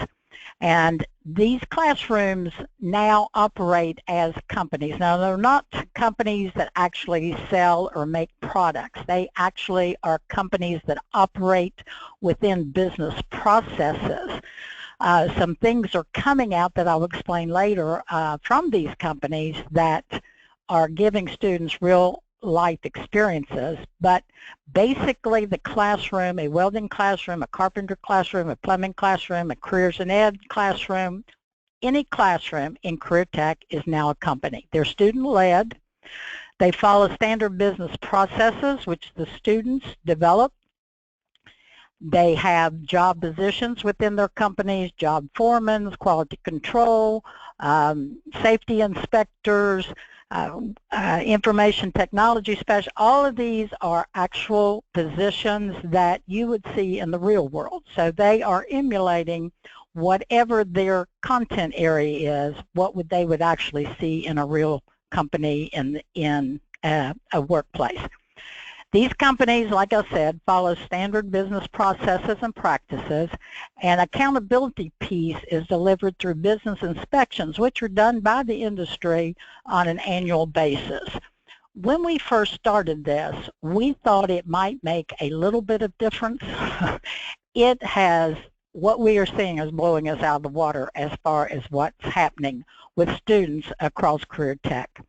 And these classrooms now operate as companies. Now, they're not companies that actually sell or make products. They actually are companies that operate within business processes. Some things are coming out that I'll explain later from these companies that are giving students real life experiences, but basically the classroom, a welding classroom, a carpenter classroom, a plumbing classroom, a careers and ed classroom, any classroom in career tech is now a company. They're student-led. They follow standard business processes which the students develop. They have job positions within their companies, job foremen, quality control, safety inspectors, information technology specialists. All of these are actual positions that you would see in the real world. So they are emulating whatever their content area is, what they would actually see in a real company in a workplace. These companies, like I said, follow standard business processes and practices, and accountability piece is delivered through business inspections, which are done by the industry on an annual basis. When we first started this, we thought it might make a little bit of difference. It has, what we are seeing is blowing us out of the water as far as what's happening with students across career tech.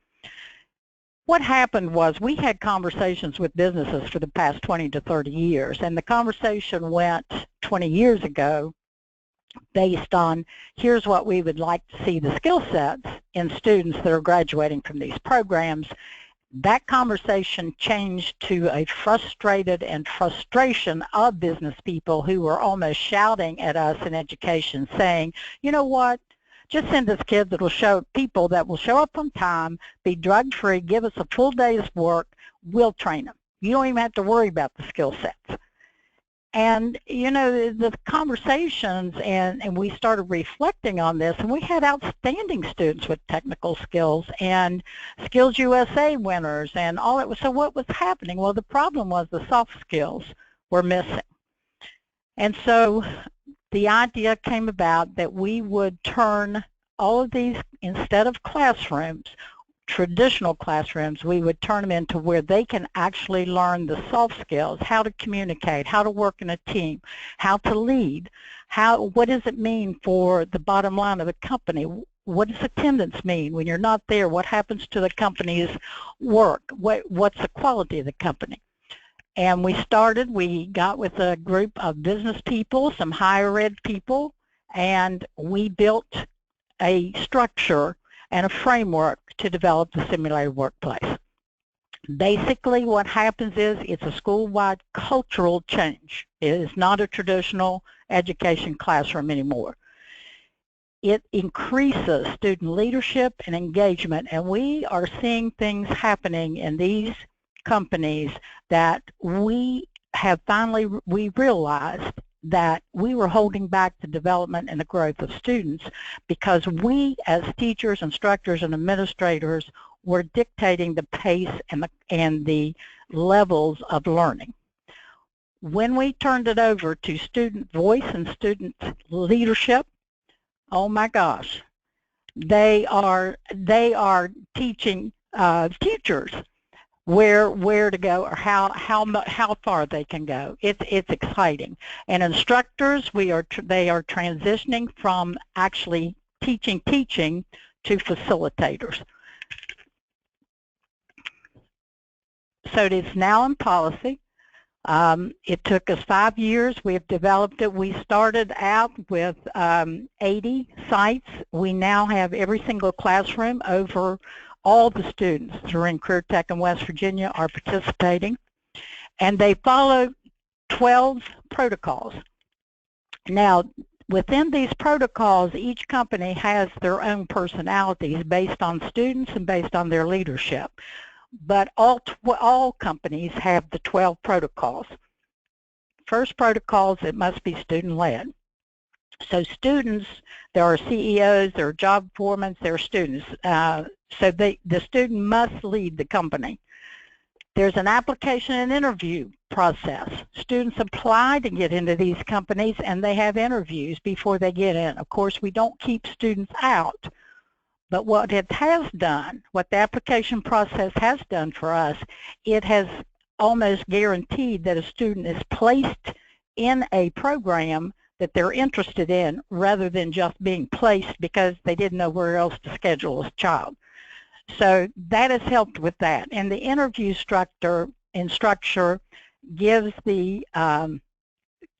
What happened was we had conversations with businesses for the past 20 to 30 years, and the conversation went 20 years ago based on here's what we would like to see the skill sets in students that are graduating from these programs. That conversation changed to a frustration of business people who were almost shouting at us in education saying, you know what? Just send us kids that will people that will show up on time, be drug-free, give us a full day's work, we'll train them. You don't even have to worry about the skill sets. And, you know, the conversations, and we started reflecting on this, and we had outstanding students with technical skills and Skills USA winners and all that. So what was happening? Well, the problem was the soft skills were missing. And so the idea came about that we would turn all of these, instead of classrooms, traditional classrooms, we would turn them into where they can actually learn the soft skills, how to communicate, how to work in a team, how to lead, what does it mean for the bottom line of a company, what does attendance mean when you're not there, what happens to the company's work, what's the quality of the company. And we got with a group of business people, some higher ed people, and we built a structure and a framework to develop the simulated workplace. Basically what happens is it's a school-wide cultural change. It is not a traditional education classroom anymore. It increases student leadership and engagement, and we are seeing things happening in these companies that we realized that we were holding back the development and the growth of students because we as teachers, instructors, and administrators were dictating the pace and the levels of learning. When we turned it over to student voice and student leadership, oh my gosh, they are teaching teachers where to go or how far they can go. It's exciting. And instructors, they are transitioning from actually teaching to facilitators. So it is now in policy. It took us 5 years. We have developed it. We started out with 80 sites. We now have every single classroom. Over all the students who are in Career Tech in West Virginia are participating. And they follow 12 protocols. Now, within these protocols, each company has their own personalities based on students and based on their leadership. But all companies have the 12 protocols. First protocol is it must be student-led. So students, there are CEOs, there are job foremen, there are students. So the student must lead the company. There's an application and interview process. Students apply to get into these companies and they have interviews before they get in. Of course, we don't keep students out. But what it has done, what the application process has done for us, it has almost guaranteed that a student is placed in a program that they're interested in rather than just being placed because they didn't know where else to schedule a child. So that has helped with that. And the interview structure gives the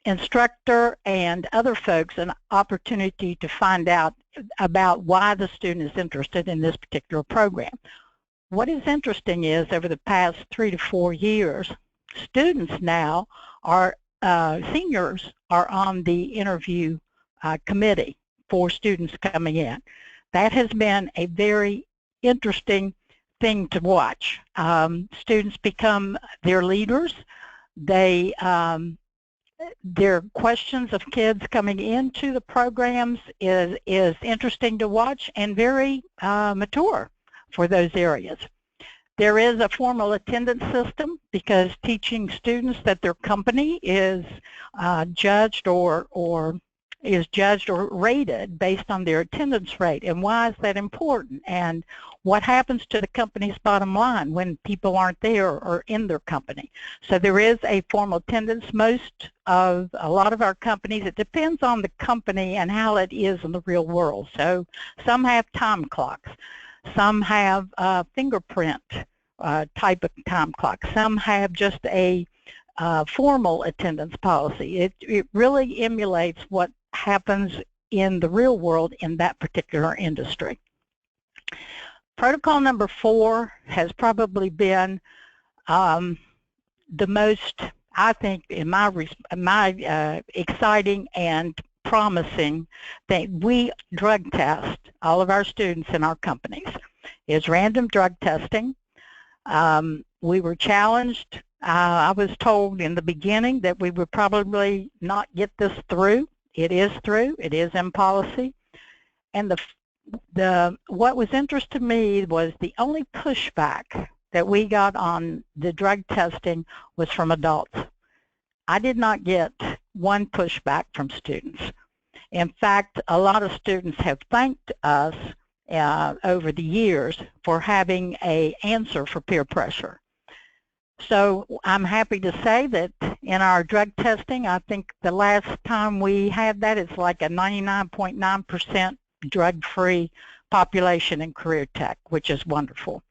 instructor and other folks an opportunity to find out about why the student is interested in this particular program. What is interesting is over the past 3 to 4 years, students now are, seniors are on the interview committee for students coming in. That has been a very interesting thing to watch. Students become their leaders. Their questions of kids coming into the programs is interesting to watch and very mature for those areas. There is a formal attendance system because teaching students that their company is judged or rated based on their attendance rate. And why is that important? And what happens to the company's bottom line when people aren't there or in their company? So there is a formal attendance. A lot of our companies, it depends on the company and how it is in the real world. So some have time clocks. Some have fingerprint type of time clock. Some have just a formal attendance policy. It really emulates what happens in the real world in that particular industry. Protocol number 4 has probably been the most, I think, in my exciting and promising thing. We drug test all of our students in our companies. It's random drug testing. We were challenged. I was told in the beginning that we would probably not get this through. It is through. It is in policy. And what was interesting to me was the only pushback that we got on the drug testing was from adults. I did not get one pushback from students. In fact, a lot of students have thanked us over the years for having an answer for peer pressure. So I'm happy to say that in our drug testing, I think the last time we had that, it's like a 99.9% drug-free population in Career Tech, which is wonderful.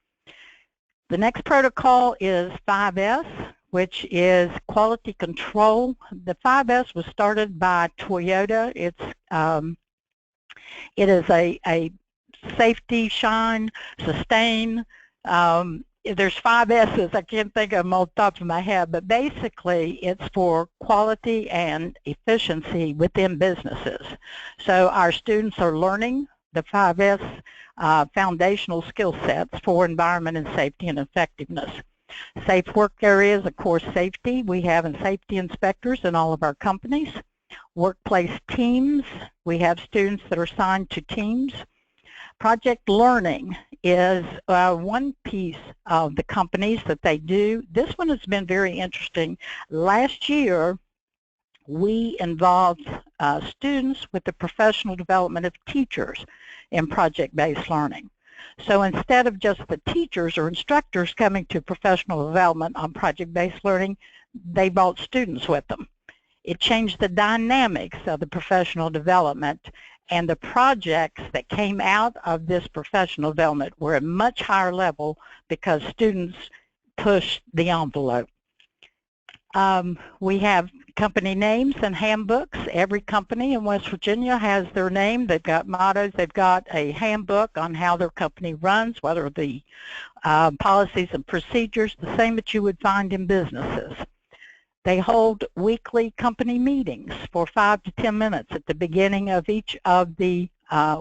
The next protocol is 5S, which is quality control. The 5S was started by Toyota. It is a safety, shine, sustain. There's 5 S's. I can't think of them off the top of my head, but basically it's for quality and efficiency within businesses. So our students are learning the 5S foundational skill sets for environment and safety and effectiveness. Safe work areas, of course, safety. We have safety inspectors in all of our companies. workplace teams. We have students that are assigned to teams. Project learning is one piece of the companies that they do. This one has been very interesting. Last year, we involved students with the professional development of teachers in project-based learning. So instead of just the teachers or instructors coming to professional development on project-based learning, they brought students with them. It changed the dynamics of the professional development, and the projects that came out of this professional development were at a much higher level because students pushed the envelope. We have company names and handbooks. Every company in West Virginia has their name. They've got mottos. They've got a handbook on how their company runs, whether the policies and procedures, the same that you would find in businesses. They hold weekly company meetings for 5 to 10 minutes at the beginning of each of the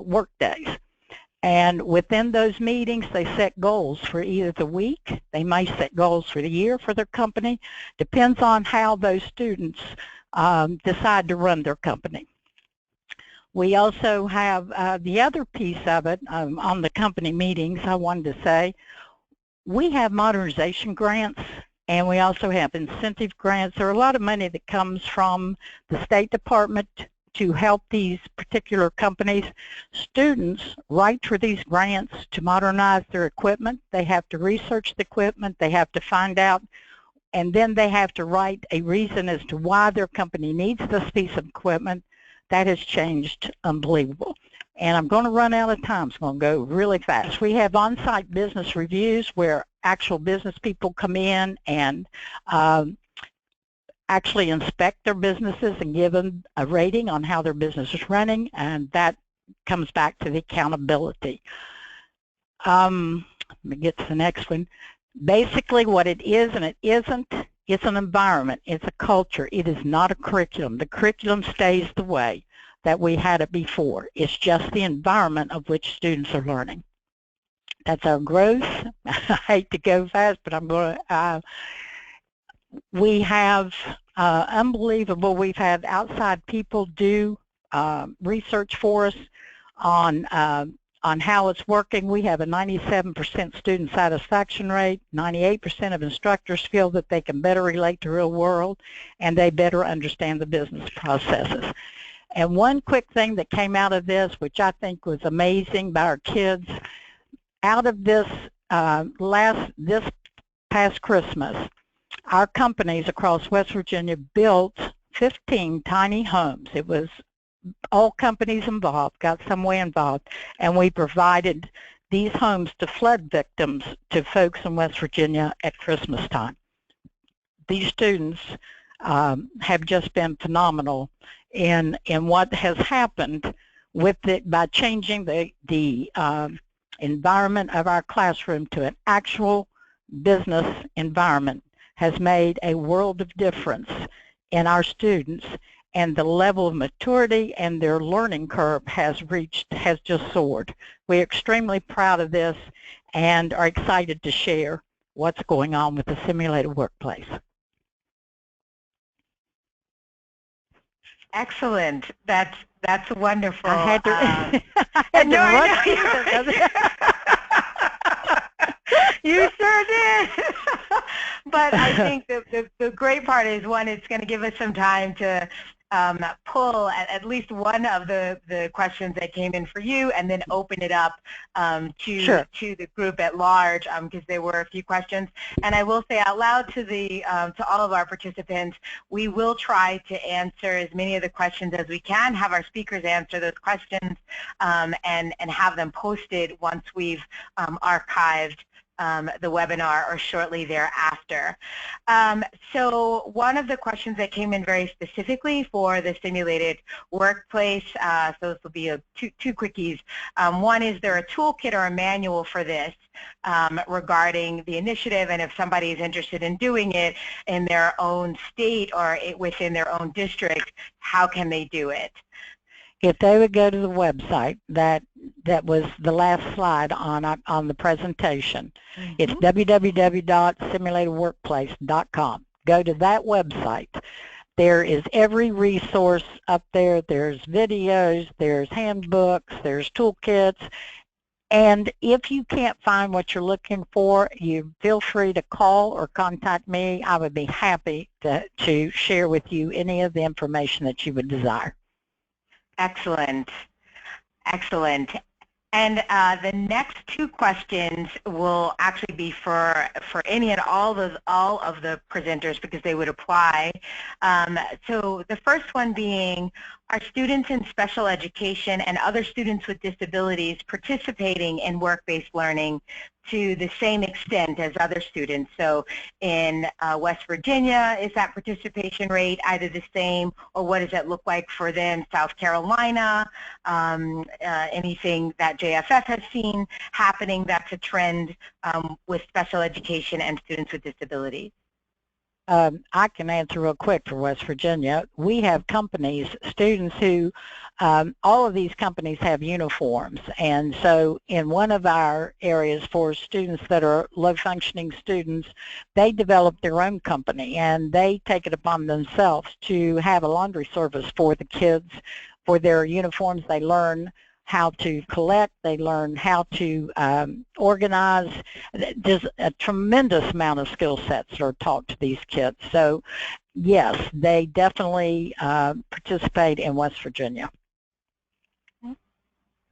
work days. And within those meetings, they set goals for either the week. They may set goals for the year for their company. Depends on how those students decide to run their company. We also have the other piece of it on the company meetings. I wanted to say we have modernization grants, and we also have incentive grants. There are a lot of money that comes from the State Department to help these particular companies. Students write for these grants to modernize their equipment. They have to research the equipment. They have to find out, and then they have to write a reason as to why their company needs this piece of equipment. That has changed unbelievable. And I'm going to run out of time, so I'm going to go really fast. We have on-site business reviews where actual business people come in and actually inspect their businesses and give them a rating on how their business is running, and that comes back to the accountability. Let me get to the next one. Basically what it is and it isn't, it's an environment, it's a culture, it is not a curriculum. The curriculum stays the way that we had it before. It's just the environment of which students are learning. That's our growth. I hate to go fast, but I'm going to, we have unbelievable, we've had outside people do research for us on how it's working. We have a 97% student satisfaction rate. 98% of instructors feel that they can better relate to real world and they better understand the business processes. And one quick thing that came out of this, which I think was amazing by our kids, out of this this past Christmas, our companies across West Virginia built 15 tiny homes. It was all companies involved, got some way involved, and we provided these homes to flood victims to folks in West Virginia at Christmas time. These students have just been phenomenal in what has happened with it by changing the environment of our classroom to an actual business environment has made a world of difference in our students, and the level of maturity and their learning curve has just soared. We're extremely proud of this and are excited to share what's going on with the simulated workplace. Excellent. That's wonderful. I had to, I had to You sure did. But I think the great part is, one, it's going to give us some time to pull at least one of the questions that came in for you, and then open it up to the group at large, because there were a few questions. And I will say out loud to all of our participants, we will try to answer as many of the questions as we can, have our speakers answer those questions, and have them posted once we've archived the webinar or shortly thereafter. So one of the questions that came in very specifically for the simulated workplace, so this will be two quickies. One, is there a toolkit or a manual for this regarding the initiative, and if somebody is interested in doing it in their own state or within their own district, how can they do it? If they would go to the website that was the last slide on the presentation, it's www.simulatedworkplace.com. Go to that website. There is every resource up there. There's videos, there's handbooks, there's toolkits. And if you can't find what you're looking for, you feel free to call or contact me. I would be happy to share with you any of the information that you would desire. Excellent. Excellent. And the next two questions will actually be for any and all of the presenters because they would apply. So the first one being, are students in special education and other students with disabilities participating in work-based learning to the same extent as other students? So in West Virginia, is that participation rate either the same, or what does it look like for them? South Carolina, anything that JFF has seen happening that's a trend with special education and students with disabilities? I can answer real quick for West Virginia. We have companies, students who, all of these companies have uniforms, and so in one of our areas for students that are low-functioning students, they develop their own company, and they take it upon themselves to have a laundry service for the kids, for their uniforms. They learn how to collect, they learn how to organize. There's a tremendous amount of skill sets that are taught to these kids. So yes, they definitely participate in West Virginia.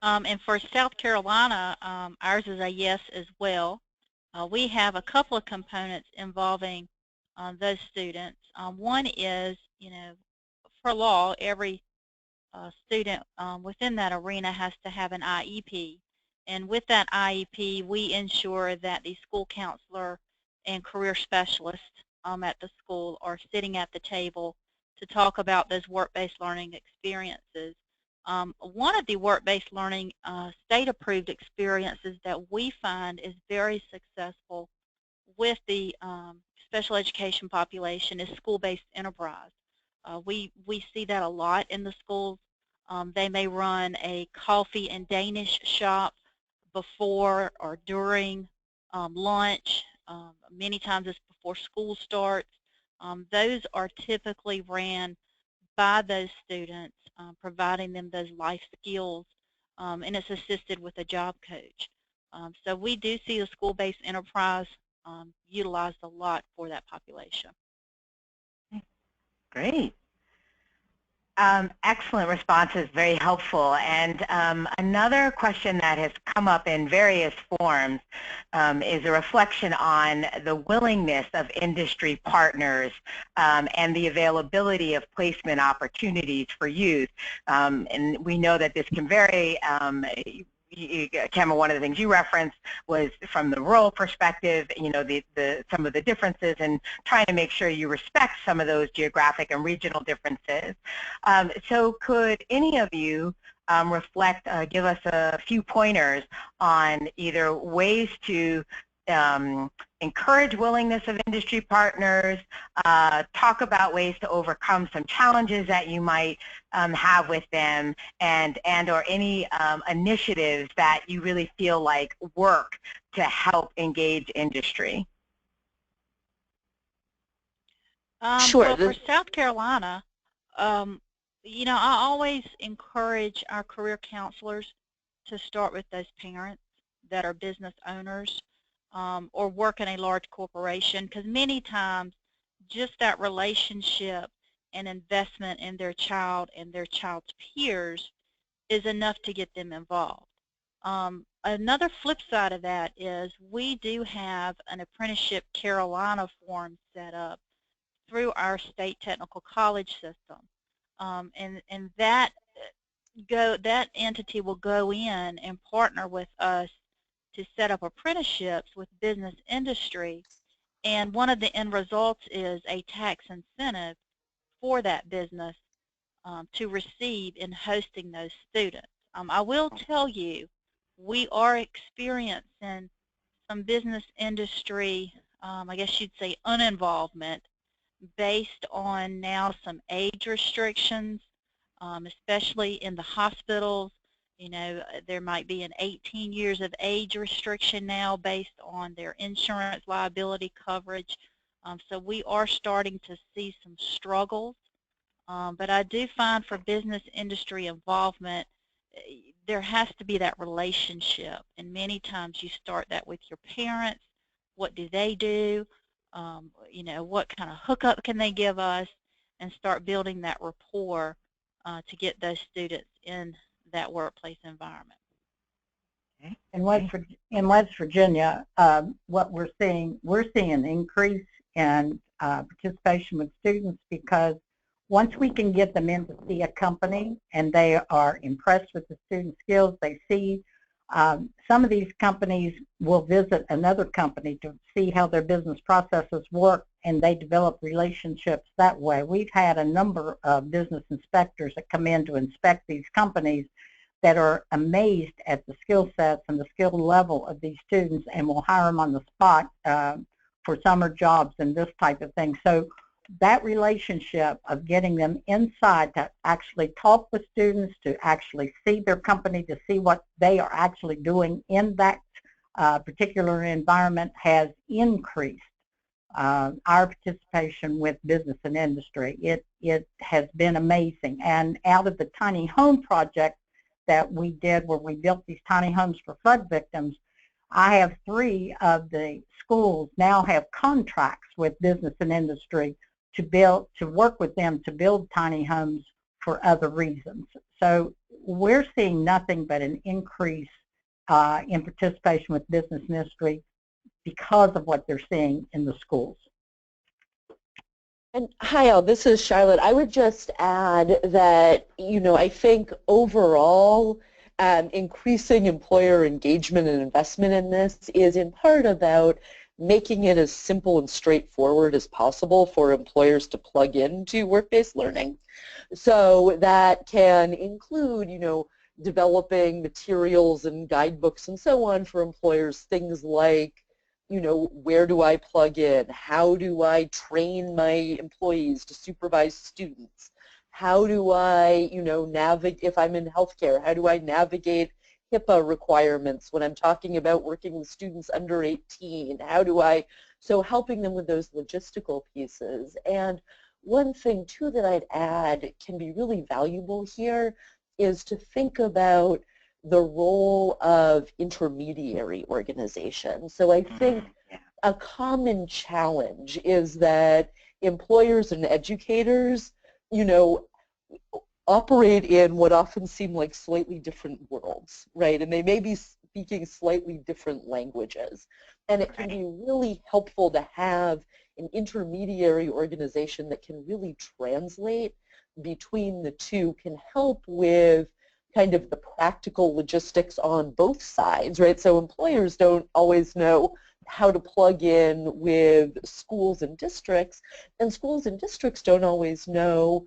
And for South Carolina, ours is a yes as well. We have a couple of components involving those students. One is, for law, every student within that arena has to have an IEP. And with that IEP, we ensure that the school counselor and career specialist at the school are sitting at the table to talk about those work-based learning experiences. One of the work-based learning state-approved experiences that we find is very successful with the special education population is school-based enterprise. We see that a lot in the schools. They may run a coffee and Danish shop before or during lunch. Many times it's before school starts. Those are typically ran by those students, providing them those life skills, and it's assisted with a job coach. So we do see the school-based enterprise utilized a lot for that population. Great. Excellent responses, very helpful. And another question that has come up in various forms is a reflection on the willingness of industry partners and the availability of placement opportunities for youth. And we know that this can vary. Cameron, one of the things you referenced was from the rural perspective, some of the differences, and trying to make sure you respect some of those geographic and regional differences. So could any of you give us a few pointers on either ways to encourage willingness of industry partners, talk about ways to overcome some challenges that you might have with them, and or any initiatives that you really feel like work to help engage industry? Sure. Well, for South Carolina, I always encourage our career counselors to start with those parents that are business owners or work in a large corporation, because many times just that relationship and investment in their child and their child's peers is enough to get them involved. Another flip side of that is we do have an Apprenticeship Carolina form set up through our state technical college system, and that entity will go in and partner with us to set up apprenticeships with business industry, and one of the end results is a tax incentive for that business to receive in hosting those students. I will tell you, we are experiencing some business industry, I guess you'd say uninvolvement, based on now some age restrictions, especially in the hospitals. There might be an 18 years of age restriction now based on their insurance liability coverage. So we are starting to see some struggles But I do find for business industry involvement, there has to be that relationship. And many times you start that with your parents. What do they do? You know, what kind of hookup can they give us? And start building that rapport to get those students in that workplace environment. In West Virginia, what we're seeing an increase in participation with students, because once we can get them in to see a company and they are impressed with the student skills, they see some of these companies will visit another company to see how their business processes work, and they develop relationships that way. We've had a number of business inspectors that come in to inspect these companies that are amazed at the skill sets and the skill level of these students, and will hire them on the spot for summer jobs and this type of thing. So that relationship of getting them inside to actually talk with students, to actually see their company, to see what they are actually doing in that particular environment has increased our participation with business and industry. It has been amazing. And out of the tiny home project that we did, where we built these tiny homes for flood victims, I have 3 of the schools now have contracts with business and industry to work with them to build tiny homes for other reasons. So we're seeing nothing but an increase in participation with business and industry because of what they're seeing in the schools. And hi all, this is Charlotte. I would just add that, I think overall increasing employer engagement and investment in this is in part about making it as simple and straightforward as possible for employers to plug into work-based learning. So that can include, developing materials and guidebooks and so on for employers, things like, where do I plug in? How do I train my employees to supervise students? How do I, navigate, if I'm in healthcare, how do I navigate HIPAA requirements when I'm talking about working with students under 18? So helping them with those logistical pieces. And one thing too that I'd add can be really valuable here is to think about the role of intermediary organizations. So I think a common challenge is that employers and educators, operate in what often seem like slightly different worlds, right? And they may be speaking slightly different languages. And it can be really helpful to have an intermediary organization that can really translate between the two, can help with kind of the practical logistics on both sides, right? So employers don't always know how to plug in with schools and districts, and schools and districts don't always know,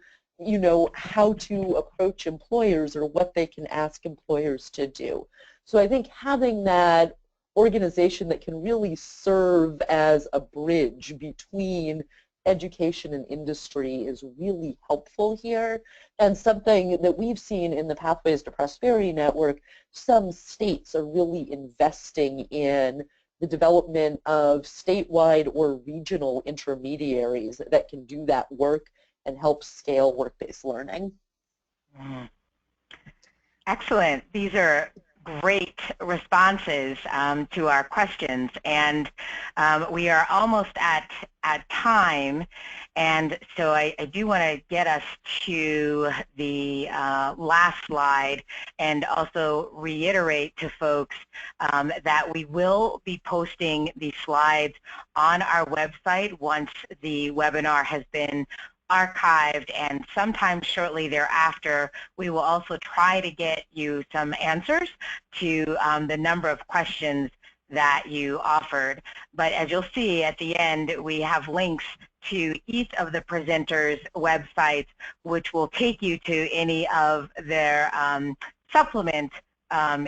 how to approach employers or what they can ask employers to do. So I think having that organization that can really serve as a bridge between education and industry is really helpful here, and something that we've seen in the Pathways to Prosperity Network. Some states are really investing in the development of statewide or regional intermediaries that can do that work and help scale work-based learning. Excellent. These are great responses to our questions, and we are almost at time, and so I do want to get us to the last slide, and also reiterate to folks that we will be posting these slides on our website once the webinar has been archived, and sometime shortly thereafter we will also try to get you some answers to the number of questions that you offered. But as you'll see at the end, we have links to each of the presenters' websites, which will take you to any of their supplement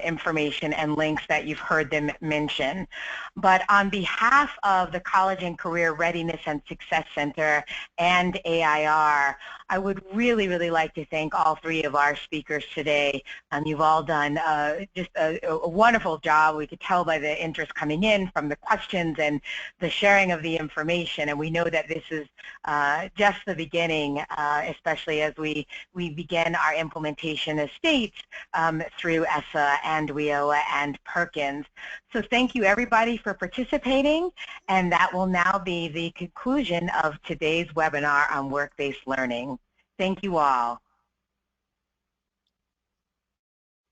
information and links that you've heard them mention. But on behalf of the College and Career Readiness and Success Center and AIR, I would really, really like to thank all three of our speakers today. You've all done just a wonderful job. We could tell by the interest coming in from the questions and the sharing of the information, and we know that this is just the beginning, especially as we begin our implementation as states through ESSA and WIOA and Perkins. So thank you everybody for participating, and that will now be the conclusion of today's webinar on work-based learning. Thank you all.